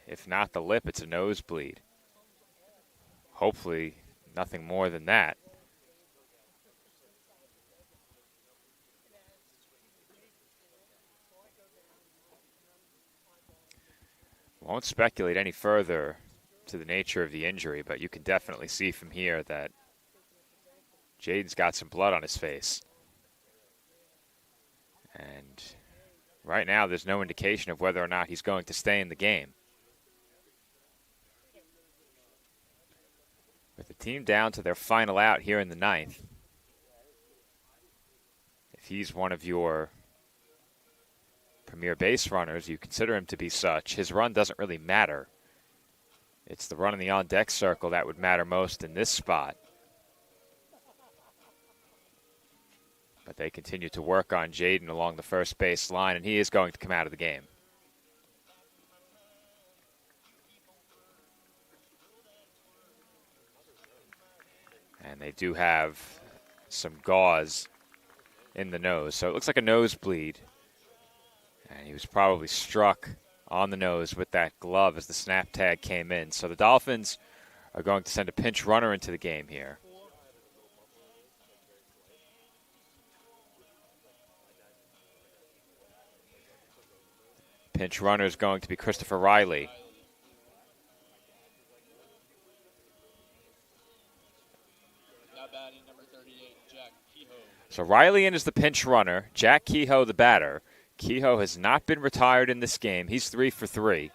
if not the lip, it's a nosebleed. Hopefully nothing more than that. Won't speculate any further to the nature of the injury, but you can definitely see from here that Jaden's got some blood on his face. And right now there's no indication of whether or not he's going to stay in the game. With the team down to their final out here in the 9th, if he's one of your premier base runners, you consider him to be such, his run doesn't really matter. It's the run in the on-deck circle that would matter most in this spot. But they continue to work on Jaden along the first base line, and he is going to come out of the game. And they do have some gauze in the nose. So it looks like a nosebleed. And he was probably struck on the nose with that glove as the snap tag came in. So the Dolphins are going to send a pinch runner into the game here. Pinch runner is going to be Christopher Riley. So Riley in as the pinch runner. Jack Kehoe the batter. Kehoe has not been retired in this game. He's 3 for 3.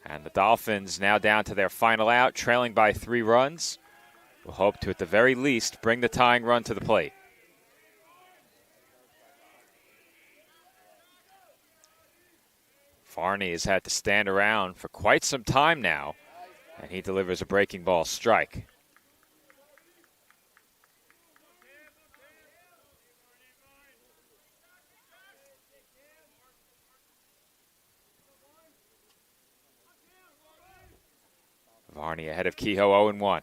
And the Dolphins now down to their final out, trailing by 3 runs. We'll hope to, at the very least, bring the tying run to the plate. Varney has had to stand around for quite some time now, and he delivers a breaking ball strike. Varney ahead of Kehoe 0-1.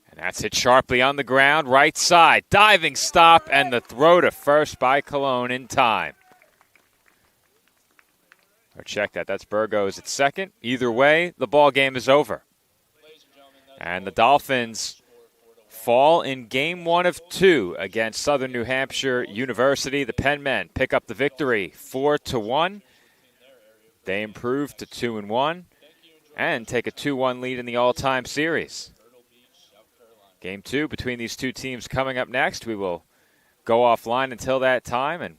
And that's hit sharply on the ground, right side. Diving stop and the throw to first by Colon in time. Or check that. That's Burgos at second. Either way, the ball game is over. And the Dolphins fall in game 1 of 2 against Southern New Hampshire University. The Penmen pick up the victory 4-1. They improve to 2-1 and take a 2-1 lead in the all-time series. Game 2 between these two teams coming up next. We will go offline until that time, and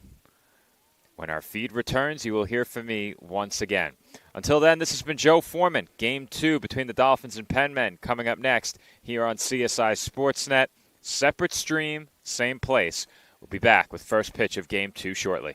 when our feed returns, you will hear from me once again. Until then, this has been Joe Foreman. Game 2 between the Dolphins and Penmen coming up next here on CSI Sportsnet. Separate stream, same place. We'll be back with first pitch of Game 2 shortly.